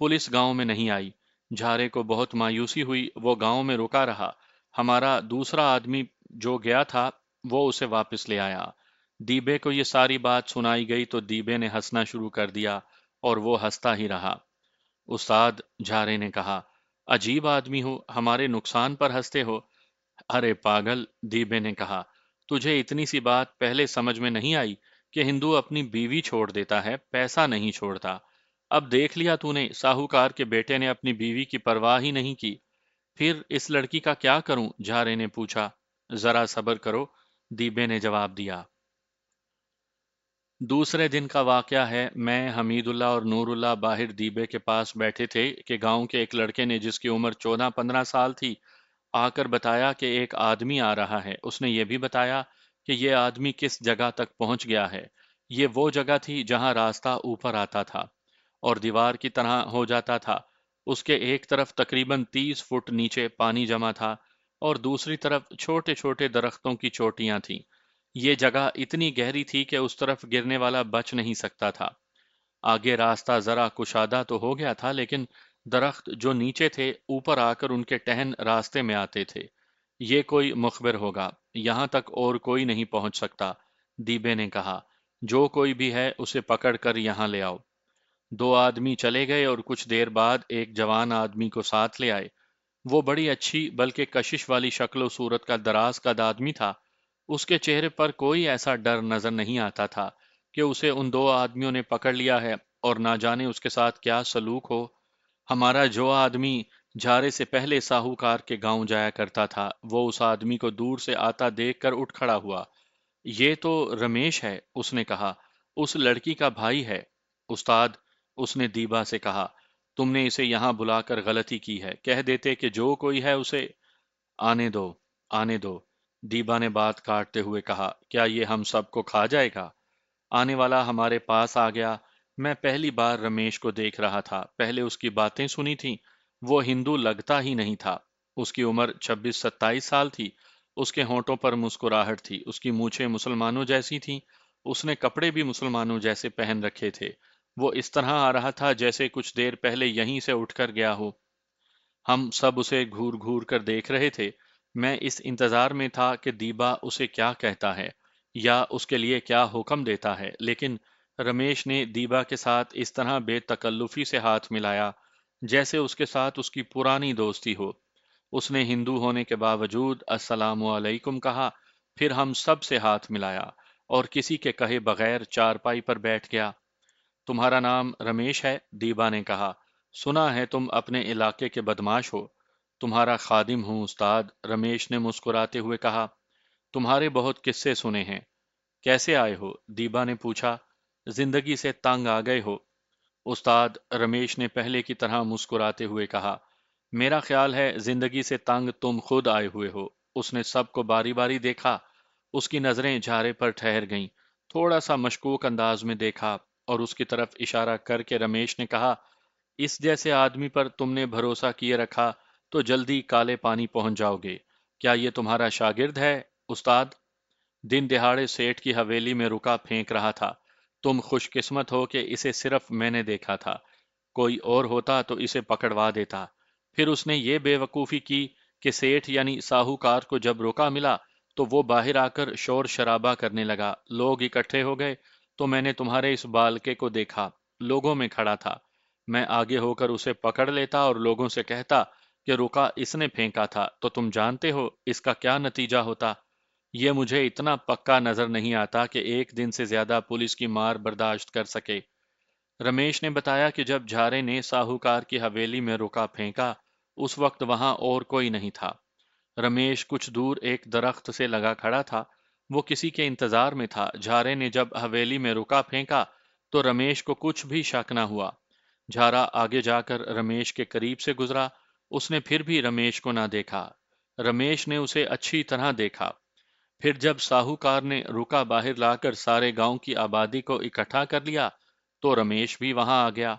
پولیس گاؤں میں نہیں آئی۔ جھارے کو بہت مایوسی ہوئی، وہ گاؤں میں رکا رہا۔ ہمارا دوسرا آدمی جو گیا تھا وہ اسے واپس لے آیا۔ دیبے کو یہ ساری بات سنائی گئی تو دیبے نے ہنسنا شروع کر دیا اور وہ ہنستا ہی رہا۔ استاد، جھارے نے کہا، عجیب آدمی ہو، ہمارے نقصان پر ہنستے ہو۔ ارے پاگل، دیبے نے کہا، تجھے اتنی سی بات پہلے سمجھ میں نہیں آئی کہ ہندو اپنی بیوی چھوڑ دیتا ہے، پیسہ نہیں چھوڑتا۔ اب دیکھ لیا تو نے، ساہوکار کے بیٹے نے اپنی بیوی کی پرواہ ہی نہیں کی۔ پھر اس لڑکی کا کیا کروں؟ جھارے نے پوچھا۔ ذرا صبر کرو، دیبے نے جواب دیا۔ دوسرے دن کا واقعہ ہے۔ میں، حمید اللہ اور نور اللہ باہر دیبے کے پاس بیٹھے تھے کہ گاؤں کے ایک لڑکے نے، جس کی عمر 14-15 سال تھی، آ کر بتایا کہ ایک آدمی آ رہا ہے۔ اس نے یہ بھی بتایا کہ یہ آدمی کس جگہ تک پہنچ گیا ہے۔ یہ وہ جگہ تھی جہاں راستہ اوپر آتا تھا اور دیوار کی طرح ہو جاتا تھا۔ اس کے ایک طرف تقریباً 30 فٹ نیچے پانی جمع تھا اور دوسری طرف چھوٹے چھوٹے درختوں کی چوٹیاں تھیں۔ یہ جگہ اتنی گہری تھی کہ اس طرف گرنے والا بچ نہیں سکتا تھا۔ آگے راستہ ذرا کشادہ تو ہو گیا تھا، لیکن درخت جو نیچے تھے اوپر آ کر ان کے ٹہن راستے میں آتے تھے۔ یہ کوئی مخبر ہوگا، یہاں تک اور کوئی نہیں پہنچ سکتا، دیبے نے کہا۔ جو کوئی بھی ہے اسے پکڑ کر یہاں لے آؤ۔ دو آدمی چلے گئے اور کچھ دیر بعد ایک جوان آدمی کو ساتھ لے آئے۔ وہ بڑی اچھی بلکہ کشش والی شکل و صورت کا دراز قد آدمی تھا۔ اس کے چہرے پر کوئی ایسا ڈر نظر نہیں آتا تھا کہ اسے ان دو آدمیوں نے پکڑ لیا ہے اور نہ جانے اس کے ساتھ کیا سلوک ہو۔ ہمارا جو آدمی جھارے سے پہلے ساہوکار کے گاؤں جایا کرتا تھا، وہ اس آدمی کو دور سے آتا دیکھ کر اٹھ کھڑا ہوا۔ یہ تو رمیش ہے، اس نے کہا، اس لڑکی کا بھائی ہے۔ استاد، اس نے دیبا سے کہا، تم نے اسے یہاں بلا کر غلطی کی ہے، کہہ دیتے کہ جو کوئی ہے اسے آنے دو، آنے دو۔ دیبا نے بات کاٹتے ہوئے کہا، کیا یہ ہم سب کو کھا جائے گا؟ آنے والا ہمارے پاس آ گیا۔ میں پہلی بار رمیش کو دیکھ رہا تھا، پہلے اس کی باتیں سنی تھیں۔ وہ ہندو لگتا ہی نہیں تھا۔ اس کی عمر 26-27 سال تھی۔ اس کے ہونٹوں پر مسکراہٹ تھی، اس کی مونچھیں مسلمانوں جیسی تھیں، اس نے کپڑے بھی مسلمانوں جیسے پہن رکھے تھے۔ وہ اس طرح آ رہا تھا جیسے کچھ دیر پہلے یہیں سے اٹھ کر گیا ہو۔ ہم سب اسے گھور گھور کر دیکھ رہے تھے۔ میں اس انتظار میں تھا کہ دیبا اسے کیا کہتا ہے یا اس کے لیے کیا حکم دیتا ہے، لیکن رمیش نے دیبا کے ساتھ اس طرح بے تکلفی سے ہاتھ ملایا جیسے اس کے ساتھ اس کی پرانی دوستی ہو۔ اس نے ہندو ہونے کے باوجود السلام علیکم کہا، پھر ہم سب سے ہاتھ ملایا اور کسی کے کہے بغیر چارپائی پر بیٹھ گیا۔ تمہارا نام رمیش ہے؟ دیبا نے کہا۔ سنا ہے تم اپنے علاقے کے بدماش ہو۔ تمہارا خادم ہوں استاد، رمیش نے مسکراتے ہوئے کہا۔ تمہارے بہت قصے سنے ہیں۔ کیسے آئے ہو؟ دیبا نے پوچھا۔ زندگی سے تنگ آ گئے ہو استاد، رمیش نے پہلے کی طرح مسکراتے ہوئے کہا۔ میرا خیال ہے زندگی سے تنگ تم خود آئے ہوئے ہو۔ اس نے سب کو باری باری دیکھا۔ اس کی نظریں جھارے پر ٹھہر گئیں۔ تھوڑا سا مشکوک انداز میں دیکھا اور اس کی طرف اشارہ کر کے رمیش نے کہا، اس جیسے آدمی پر تم نے بھروسہ کیے رکھا تو جلدی کالے پانی پہنچ جاؤ گے۔ کیا یہ تمہارا شاگرد ہے استاد؟ دن دہاڑے سیٹھ کی حویلی میں رکا پھینک رہا تھا۔ تم خوش قسمت ہو کہ اسے صرف میں نے دیکھا تھا، کوئی اور ہوتا تو اسے پکڑوا دیتا۔ پھر اس نے یہ بے وقوفی کی کہ سیٹھ یعنی ساہوکار کو جب روکا ملا تو وہ باہر آ کر شور شرابہ کرنے لگا۔ لوگ اکٹھے ہو گئے تو میں نے تمہارے اس بالکے کو دیکھا، لوگوں میں کھڑا تھا۔ میں آگے ہو کر اسے پکڑ لیتا اور لوگوں سے کہتا کہ رکا اس نے پھینکا تھا، تو تم جانتے ہو اس کا کیا نتیجہ ہوتا۔ یہ مجھے اتنا پکا نظر نہیں آتا کہ ایک دن سے زیادہ پولیس کی مار برداشت کر سکے۔ رمیش نے بتایا کہ جب جھارے نے ساہوکار کی حویلی میں رکا پھینکا اس وقت وہاں اور کوئی نہیں تھا۔ رمیش کچھ دور ایک درخت سے لگا کھڑا تھا، وہ کسی کے انتظار میں تھا۔ جھارے نے جب حویلی میں رکا پھینکا تو رمیش کو کچھ بھی شک نہ ہوا۔ جھارا آگے جا کر رمیش کے قریب سے گزرا، اس نے پھر بھی رمیش کو نہ دیکھا۔ رمیش نے اسے اچھی طرح دیکھا۔ پھر جب ساہوکار نے رکا باہر لا کر سارے گاؤں کی آبادی کو اکٹھا کر لیا تو رمیش بھی وہاں آ گیا۔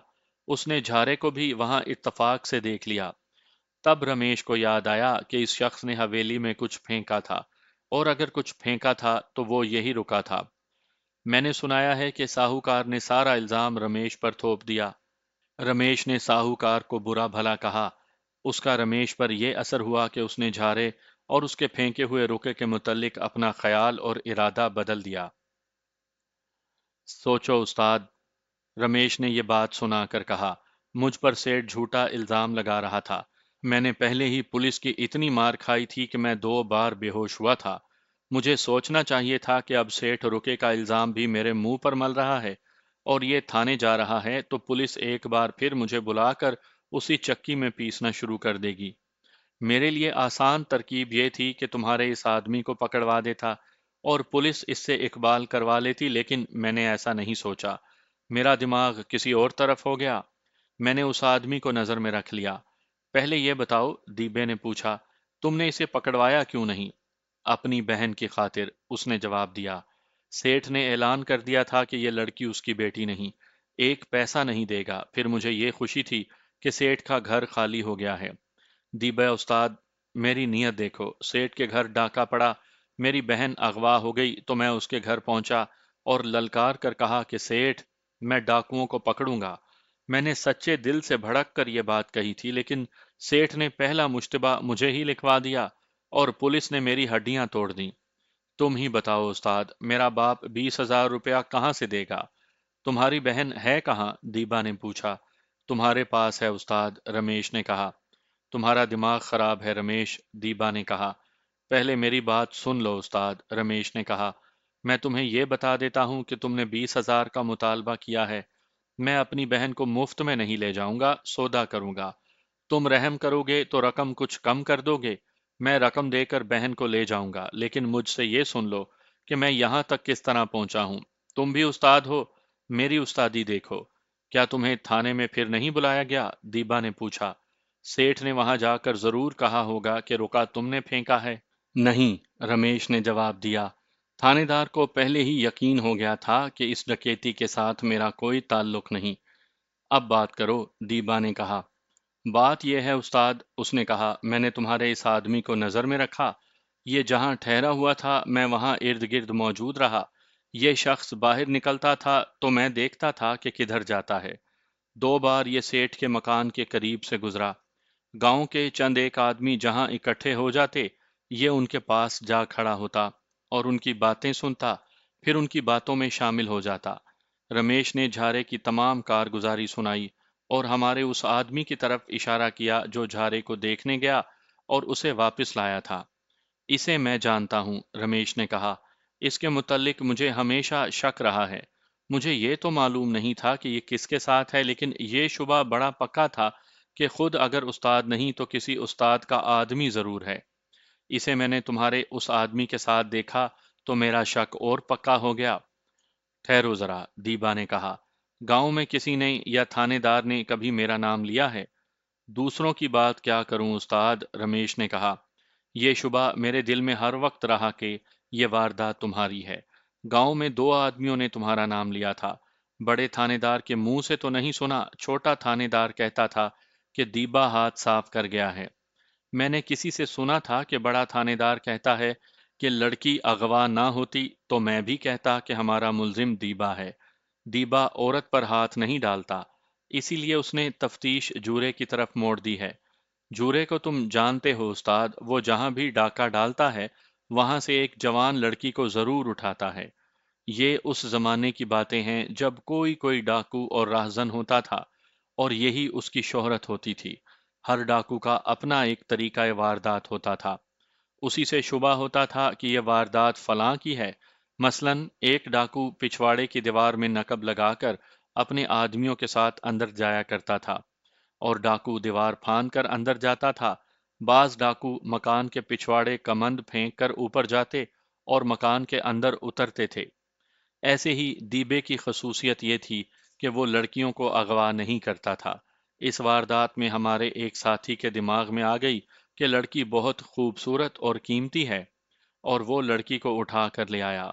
اس نے جھارے کو بھی وہاں اتفاق سے دیکھ لیا۔ تب رمیش کو یاد آیا کہ اس شخص نے حویلی میں کچھ پھینکا تھا، اور اگر کچھ پھینکا تھا تو وہ یہی رکا تھا۔ میں نے سنایا ہے کہ ساہوکار نے سارا الزام رمیش پر تھوپ دیا۔ رمیش نے ساہوکار کو برا بھلا کہا۔ اس کا رمیش پر یہ اثر ہوا کہ اس نے جھارے اور اس کے پھینکے ہوئے رکے کے متعلق اپنا خیال اور ارادہ بدل دیا۔ سوچو استاد، رمیش نے یہ بات سنا کر کہا، مجھ پر سیٹھ جھوٹا الزام لگا رہا تھا۔ میں نے پہلے ہی پولیس کی اتنی مار کھائی تھی کہ میں 2 بار بے ہوش ہوا تھا۔ مجھے سوچنا چاہیے تھا کہ اب سیٹھ رکے کا الزام بھی میرے منہ پر مل رہا ہے اور یہ تھانے جا رہا ہے تو پولیس ایک بار پھر مجھے بلا کر اسی چکی میں پیسنا شروع کر دے گی۔ میرے لیے آسان ترکیب یہ تھی کہ تمہارے اس آدمی کو پکڑوا دیتا اور پولیس اس سے اقبال کروا لیتی، لیکن میں نے ایسا نہیں سوچا۔ میرا دماغ کسی اور طرف ہو گیا۔ میں نے اس آدمی کو نظر میں رکھ لیا۔ پہلے یہ بتاؤ، دیبے نے پوچھا، تم نے اسے پکڑوایا کیوں نہیں؟ اپنی بہن کی خاطر، اس نے جواب دیا۔ سیٹھ نے اعلان کر دیا تھا کہ یہ لڑکی اس کی بیٹی نہیں، ایک پیسہ نہیں دے گا۔ پھر مجھے یہ خوشی تھی کہ سیٹھ کا گھر خالی ہو گیا ہے۔ دیبا استاد، میری نیت دیکھو، سیٹھ کے گھر ڈاکہ پڑا، میری بہن اغوا ہو گئی تو میں اس کے گھر پہنچا اور للکار کر کہا کہ سیٹھ، میں ڈاکوؤں کو پکڑوں گا۔ میں نے سچے دل سے بھڑک کر یہ بات کہی تھی، لیکن سیٹھ نے پہلا مشتبہ مجھے ہی لکھوا دیا اور پولیس نے میری ہڈیاں توڑ دیں۔ تم ہی بتاؤ استاد، میرا باپ 20,000 روپیہ کہاں سے دے گا؟ تمہاری بہن ہے کہاں؟ دیبا نے پوچھا۔ تمہارے پاس ہے استاد، رمیش نے کہا۔ تمہارا دماغ خراب ہے رمیش، دیبا نے کہا۔ پہلے میری بات سن لو استاد، رمیش نے کہا۔ میں تمہیں یہ بتا دیتا ہوں کہ تم نے 20,000 کا مطالبہ کیا ہے۔ میں اپنی بہن کو مفت میں نہیں لے جاؤں گا، سودا کروں گا۔ تم رحم کرو گے تو رقم کچھ کم کر دو گے، میں رقم دے کر بہن کو لے جاؤں گا، لیکن مجھ سے یہ سن لو کہ میں یہاں تک کس طرح پہنچا ہوں۔ تم بھی استاد ہو، میری استادی دیکھو۔ کیا تمہیں تھانے میں پھر نہیں بلایا گیا؟ دیبا نے پوچھا۔ سیٹھ نے وہاں جا کر ضرور کہا ہوگا کہ رکا تم نے پھینکا ہے۔ نہیں، رمیش نے جواب دیا۔ تھانے دار کو پہلے ہی یقین ہو گیا تھا کہ اس ڈکیتی کے ساتھ میرا کوئی تعلق نہیں۔ اب بات کرو، دیبا نے کہا۔ بات یہ ہے استاد، اس نے کہا، میں نے تمہارے اس آدمی کو نظر میں رکھا۔ یہ جہاں ٹھہرا ہوا تھا میں وہاں ارد گرد موجود رہا۔ یہ شخص باہر نکلتا تھا تو میں دیکھتا تھا کہ کدھر جاتا ہے۔ 2 بار یہ سیٹھ کے مکان کے قریب سے گزرا۔ گاؤں کے چند ایک آدمی جہاں اکٹھے ہو جاتے، یہ ان کے پاس جا کھڑا ہوتا اور ان کی باتیں سنتا، پھر ان کی باتوں میں شامل ہو جاتا۔ رمیش نے جھارے کی تمام کارگزاری سنائی اور ہمارے اس آدمی کی طرف اشارہ کیا جو جھارے کو دیکھنے گیا اور اسے واپس لایا تھا۔ اسے میں جانتا ہوں، رمیش نے کہا۔ اس کے متعلق مجھے ہمیشہ شک رہا ہے۔ مجھے یہ تو معلوم نہیں تھا کہ یہ کس کے ساتھ ہے، لیکن یہ شبہ بڑا پکا تھا کہ خود اگر استاد نہیں تو کسی استاد کا آدمی ضرور ہے۔ اسے میں نے تمہارے اس آدمی کے ساتھ دیکھا تو میرا شک اور پکا ہو گیا۔ ٹھہرو ذرا، دیبا نے کہا۔ گاؤں میں کسی نے یا تھانے دار نے کبھی میرا نام لیا ہے؟ دوسروں کی بات کیا کروں استاد، رمیش نے کہا۔ یہ شبہ میرے دل میں ہر وقت رہا کہ یہ واردات تمہاری ہے۔ گاؤں میں دو آدمیوں نے تمہارا نام لیا تھا۔ بڑے تھانے دار کے منہ سے تو نہیں سنا، چھوٹا تھانے دار کہتا تھا کہ دیبا ہاتھ صاف کر گیا ہے۔ میں نے کسی سے سنا تھا کہ بڑا تھانے دار کہتا ہے کہ لڑکی اغوا نہ ہوتی تو میں بھی کہتا کہ ہمارا ملزم دیبا ہے۔ دیبا عورت پر ہاتھ نہیں ڈالتا، اسی لیے اس نے تفتیش جورے کی طرف موڑ دی ہے۔ جورے کو تم جانتے ہو استاد، وہ جہاں بھی ڈاکہ ڈالتا ہے وہاں سے ایک جوان لڑکی کو ضرور اٹھاتا ہے۔ یہ اس زمانے کی باتیں ہیں جب کوئی ڈاکو اور راہزن ہوتا تھا، اور یہی اس کی شہرت ہوتی تھی۔ ہر ڈاکو کا اپنا ایک طریقہ واردات ہوتا تھا، اسی سے شبہ ہوتا تھا کہ یہ واردات فلاں کی ہے۔ مثلاً ایک ڈاکو پچھواڑے کی دیوار میں نقب لگا کر اپنے آدمیوں کے ساتھ اندر جایا کرتا تھا، اور ڈاکو دیوار پھاند کر اندر جاتا تھا۔ بعض ڈاکو مکان کے پچھواڑے کمند پھینک کر اوپر جاتے اور مکان کے اندر اترتے تھے۔ ایسے ہی دیبے کی خصوصیت یہ تھی کہ وہ لڑکیوں کو اغوا نہیں کرتا تھا۔ اس واردات میں ہمارے ایک ساتھی کے دماغ میں آ گئی کہ لڑکی بہت خوبصورت اور قیمتی ہے، اور وہ لڑکی کو اٹھا کر لے آیا۔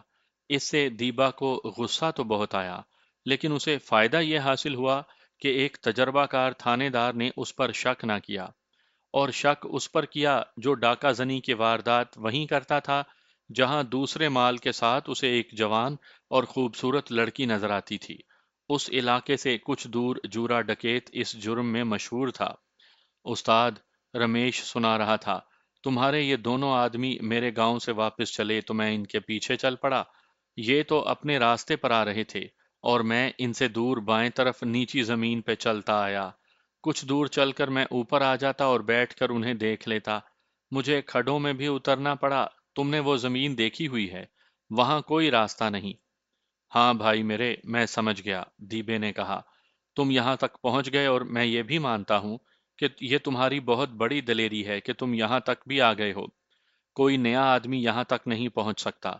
اس سے دیبا کو غصہ تو بہت آیا، لیکن اسے فائدہ یہ حاصل ہوا کہ ایک تجربہ کار تھانے دار نے اس پر شک نہ کیا، اور شک اس پر کیا جو ڈاکہ زنی کی واردات وہیں کرتا تھا جہاں دوسرے مال کے ساتھ اسے ایک جوان اور خوبصورت لڑکی نظر آتی تھی۔ اس علاقے سے کچھ دور جورا ڈکیت اس جرم میں مشہور تھا۔ استاد، رمیش سنا رہا تھا، تمہارے یہ دونوں آدمی میرے گاؤں سے واپس چلے تو میں ان کے پیچھے چل پڑا۔ یہ تو اپنے راستے پر آ رہے تھے، اور میں ان سے دور بائیں طرف نیچی زمین پہ چلتا آیا۔ کچھ دور چل کر میں اوپر آ جاتا اور بیٹھ کر انہیں دیکھ لیتا۔ مجھے کھڈوں میں بھی اترنا پڑا۔ تم نے وہ زمین دیکھی ہوئی ہے، وہاں کوئی راستہ نہیں۔ ہاں بھائی میرے، میں سمجھ گیا، دیبے نے کہا۔ تم یہاں تک پہنچ گئے، اور میں یہ بھی مانتا ہوں کہ یہ تمہاری بہت بڑی دلیری ہے کہ تم یہاں تک بھی آ گئے ہو۔ کوئی نیا آدمی یہاں تک نہیں پہنچ سکتا۔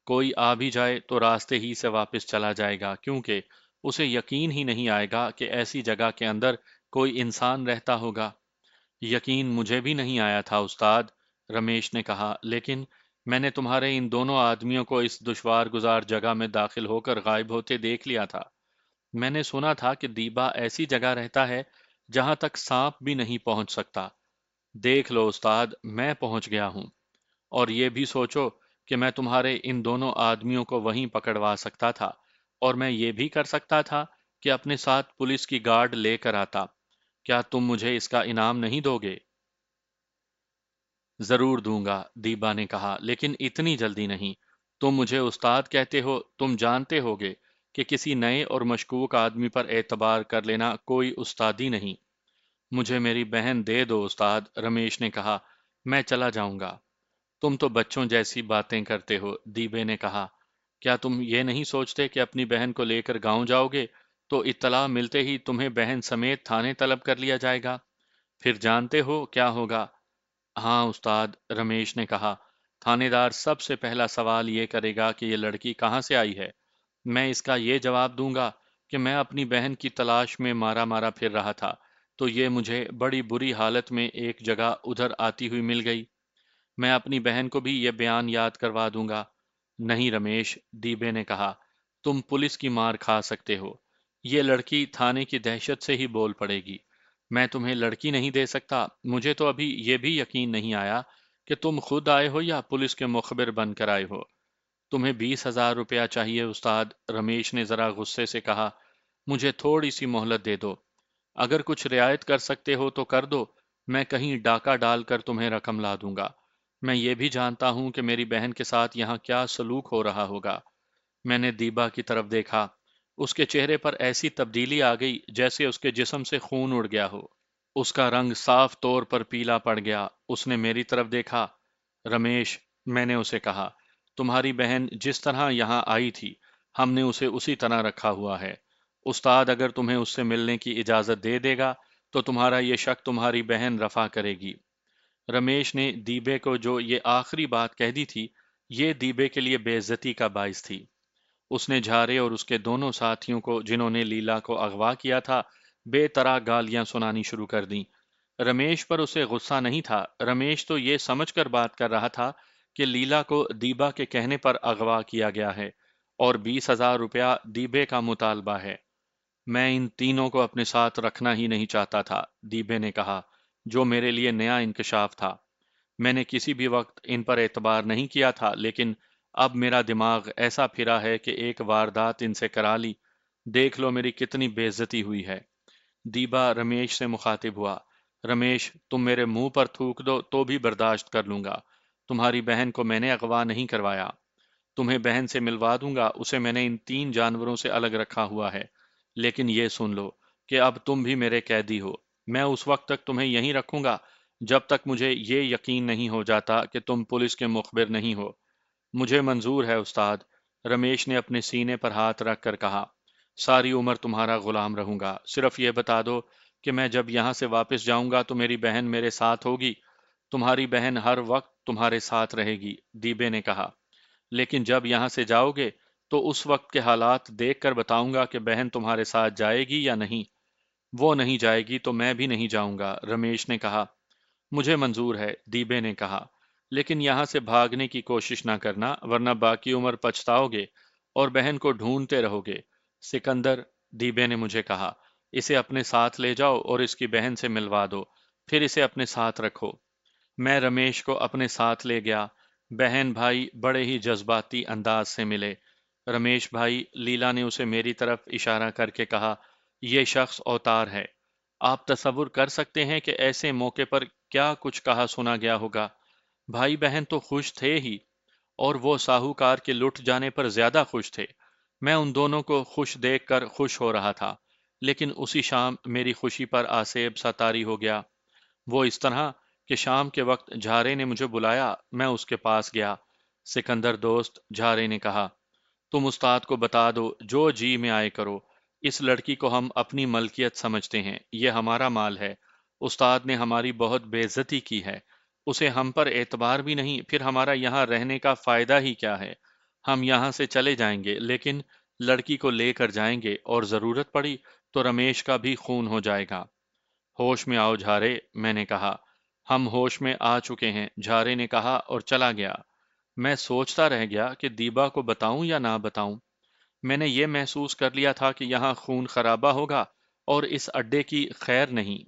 کوئی آ بھی جائے تو راستے ہی سے واپس چلا جائے گا، کیونکہ اسے یقین ہی نہیں آئے گا کہ ایسی جگہ کے اندر کوئی انسان رہتا ہوگا۔ یقین مجھے بھی نہیں آیا تھا استاد، رمیش نے کہا، لیکن میں نے تمہارے ان دونوں آدمیوں کو اس دشوار گزار جگہ میں داخل ہو کر غائب ہوتے دیکھ لیا تھا۔ میں نے سنا تھا کہ دیبا ایسی جگہ رہتا ہے جہاں تک سانپ بھی نہیں پہنچ سکتا۔ دیکھ لو استاد، میں پہنچ گیا ہوں، اور یہ بھی سوچو کہ میں تمہارے ان دونوں آدمیوں کو وہیں پکڑوا سکتا تھا، اور میں یہ بھی کر سکتا تھا کہ اپنے ساتھ پولیس کی گارڈ لے کر آتا۔ کیا تم مجھے اس کا انعام نہیں دو گے؟ ضرور دوں گا، دیبا نے کہا، لیکن اتنی جلدی نہیں۔ تم مجھے استاد کہتے ہو، تم جانتے ہوگے کہ کسی نئے اور مشکوک آدمی پر اعتبار کر لینا کوئی استادی نہیں۔ مجھے میری بہن دے دو استاد، رمیش نے کہا، میں چلا جاؤں گا۔ تم تو بچوں جیسی باتیں کرتے ہو، دیبے نے کہا۔ کیا تم یہ نہیں سوچتے کہ اپنی بہن کو لے کر گاؤں جاؤ گے تو اطلاع ملتے ہی تمہیں بہن سمیت تھانے طلب کر لیا جائے گا؟ پھر جانتے ہو کیا ہوگا؟ ہاں استاد، رمیش نے کہا، تھانے دار سب سے پہلا سوال یہ کرے گا کہ یہ لڑکی کہاں سے آئی ہے۔ میں اس کا یہ جواب دوں گا کہ میں اپنی بہن کی تلاش میں مارا مارا پھر رہا تھا، تو یہ مجھے بڑی بری حالت میں ایک جگہ ادھر آتی ہوئی مل گئی۔ میں اپنی بہن کو بھی یہ بیان یاد کروا دوں گا۔ نہیں رمیش، دیبے نے کہا، تم پولیس کی مار کھا سکتے ہو، یہ لڑکی تھانے کی دہشت سے ہی بول پڑے گی۔ میں تمہیں لڑکی نہیں دے سکتا۔ مجھے تو ابھی یہ بھی یقین نہیں آیا کہ تم خود آئے ہو یا پولیس کے مخبر بن کر آئے ہو۔ تمہیں 20,000 روپیہ چاہیے استاد، رمیش نے ذرا غصے سے کہا۔ مجھے تھوڑی سی مہلت دے دو، اگر کچھ رعایت کر سکتے ہو تو کر دو۔ میں کہیں ڈاکہ ڈال کر تمہیں رقم لا دوں گا۔ میں یہ بھی جانتا ہوں کہ میری بہن کے ساتھ یہاں کیا سلوک ہو رہا ہوگا۔ میں نے دیبا کی طرف دیکھا، اس کے چہرے پر ایسی تبدیلی آ گئی جیسے اس کے جسم سے خون اڑ گیا ہو۔ اس کا رنگ صاف طور پر پیلا پڑ گیا۔ اس نے میری طرف دیکھا۔ رمیش، میں نے اسے کہا، تمہاری بہن جس طرح یہاں آئی تھی ہم نے اسے اسی طرح رکھا ہوا ہے۔ استاد اگر تمہیں اس سے ملنے کی اجازت دے دے گا تو تمہارا یہ شک تمہاری بہن رفع کرے گی۔ رمیش نے دیبے کو جو یہ آخری بات کہہ دی تھی، یہ دیبے کے لیے بے عزتی کا باعث تھی۔ اس نے جھارے اور اس کے دونوں ساتھیوں کو جنہوں نے لیلا کو اغوا کیا تھا بے طرح گالیاں سنانی شروع کر دیں۔ رمیش پر اسے غصہ نہیں تھا، رمیش تو یہ سمجھ کر بات کر رہا تھا کہ لیلا کو دیبا کے کہنے پر اغوا کیا گیا ہے اور 20,000 روپیہ دیبے کا مطالبہ ہے۔ میں ان تینوں کو اپنے ساتھ رکھنا ہی نہیں چاہتا تھا، دیبے نے کہا، جو میرے لیے نیا انکشاف تھا۔ میں نے کسی بھی وقت ان پر اعتبار نہیں کیا تھا، لیکن اب میرا دماغ ایسا پھرا ہے کہ ایک واردات ان سے کرا لی۔ دیکھ لو میری کتنی بے عزتی ہوئی ہے۔ دیبا رمیش سے مخاطب ہوا۔ رمیش، تم میرے منہ پر تھوک دو تو بھی برداشت کر لوں گا۔ تمہاری بہن کو میں نے اغوا نہیں کروایا۔ تمہیں بہن سے ملوا دوں گا، اسے میں نے ان 3 جانوروں سے الگ رکھا ہوا ہے۔ لیکن یہ سن لو کہ اب تم بھی میرے قیدی ہو۔ میں اس وقت تک تمہیں یہیں رکھوں گا جب تک مجھے یہ یقین نہیں ہو جاتا کہ تم پولیس کے مخبر نہیں ہو۔ مجھے منظور ہے استاد، رمیش نے اپنے سینے پر ہاتھ رکھ کر کہا۔ ساری عمر تمہارا غلام رہوں گا، صرف یہ بتا دو کہ میں جب یہاں سے واپس جاؤں گا تو میری بہن میرے ساتھ ہوگی۔ تمہاری بہن ہر وقت تمہارے ساتھ رہے گی، دیبے نے کہا۔ لیکن جب یہاں سے جاؤ گے تو اس وقت کے حالات دیکھ کر بتاؤں گا کہ بہن تمہارے ساتھ جائے گی یا نہیں۔ وہ نہیں جائے گی تو میں بھی نہیں جاؤں گا، رمیش نے کہا۔ مجھے منظور ہے، دیبے نے کہا، لیکن یہاں سے بھاگنے کی کوشش نہ کرنا ورنہ باقی عمر پچھتاؤ گے اور بہن کو ڈھونڈتے رہو گے۔ سکندر، دیبے نے مجھے کہا، اسے اپنے ساتھ لے جاؤ اور اس کی بہن سے ملوا دو، پھر اسے اپنے ساتھ رکھو۔ میں رمیش کو اپنے ساتھ لے گیا۔ بہن بھائی بڑے ہی جذباتی انداز سے ملے۔ رمیش بھائی، لیلا نے اسے میری طرف اشارہ کر کے کہا، یہ شخص اوتار ہے۔ آپ تصور کر سکتے ہیں کہ ایسے موقع پر کیا کچھ کہا سنا گیا ہوگا۔ بھائی بہن تو خوش تھے ہی، اور وہ ساہوکار کے لٹ جانے پر زیادہ خوش تھے۔ میں ان دونوں کو خوش دیکھ کر خوش ہو رہا تھا، لیکن اسی شام میری خوشی پر آسیب سا طاری ہو گیا۔ وہ اس طرح کہ شام کے وقت جھارے نے مجھے بلایا، میں اس کے پاس گیا۔ سکندر دوست، جھارے نے کہا، تم استاد کو بتا دو، جو جی میں آئے کرو۔ اس لڑکی کو ہم اپنی ملکیت سمجھتے ہیں، یہ ہمارا مال ہے۔ استاد نے ہماری بہت بے عزتی کی ہے، اسے ہم پر اعتبار بھی نہیں، پھر ہمارا یہاں رہنے کا فائدہ ہی کیا ہے؟ ہم یہاں سے چلے جائیں گے، لیکن لڑکی کو لے کر جائیں گے، اور ضرورت پڑی تو رمیش کا بھی خون ہو جائے گا۔ ہوش میں آؤ جھارے، میں نے کہا۔ ہم ہوش میں آ چکے ہیں، جھارے نے کہا اور چلا گیا۔ میں سوچتا رہ گیا کہ دیبا کو بتاؤں یا نہ بتاؤں۔ میں نے یہ محسوس کر لیا تھا کہ یہاں خون خرابہ ہوگا اور اس اڈے کی خیر نہیں۔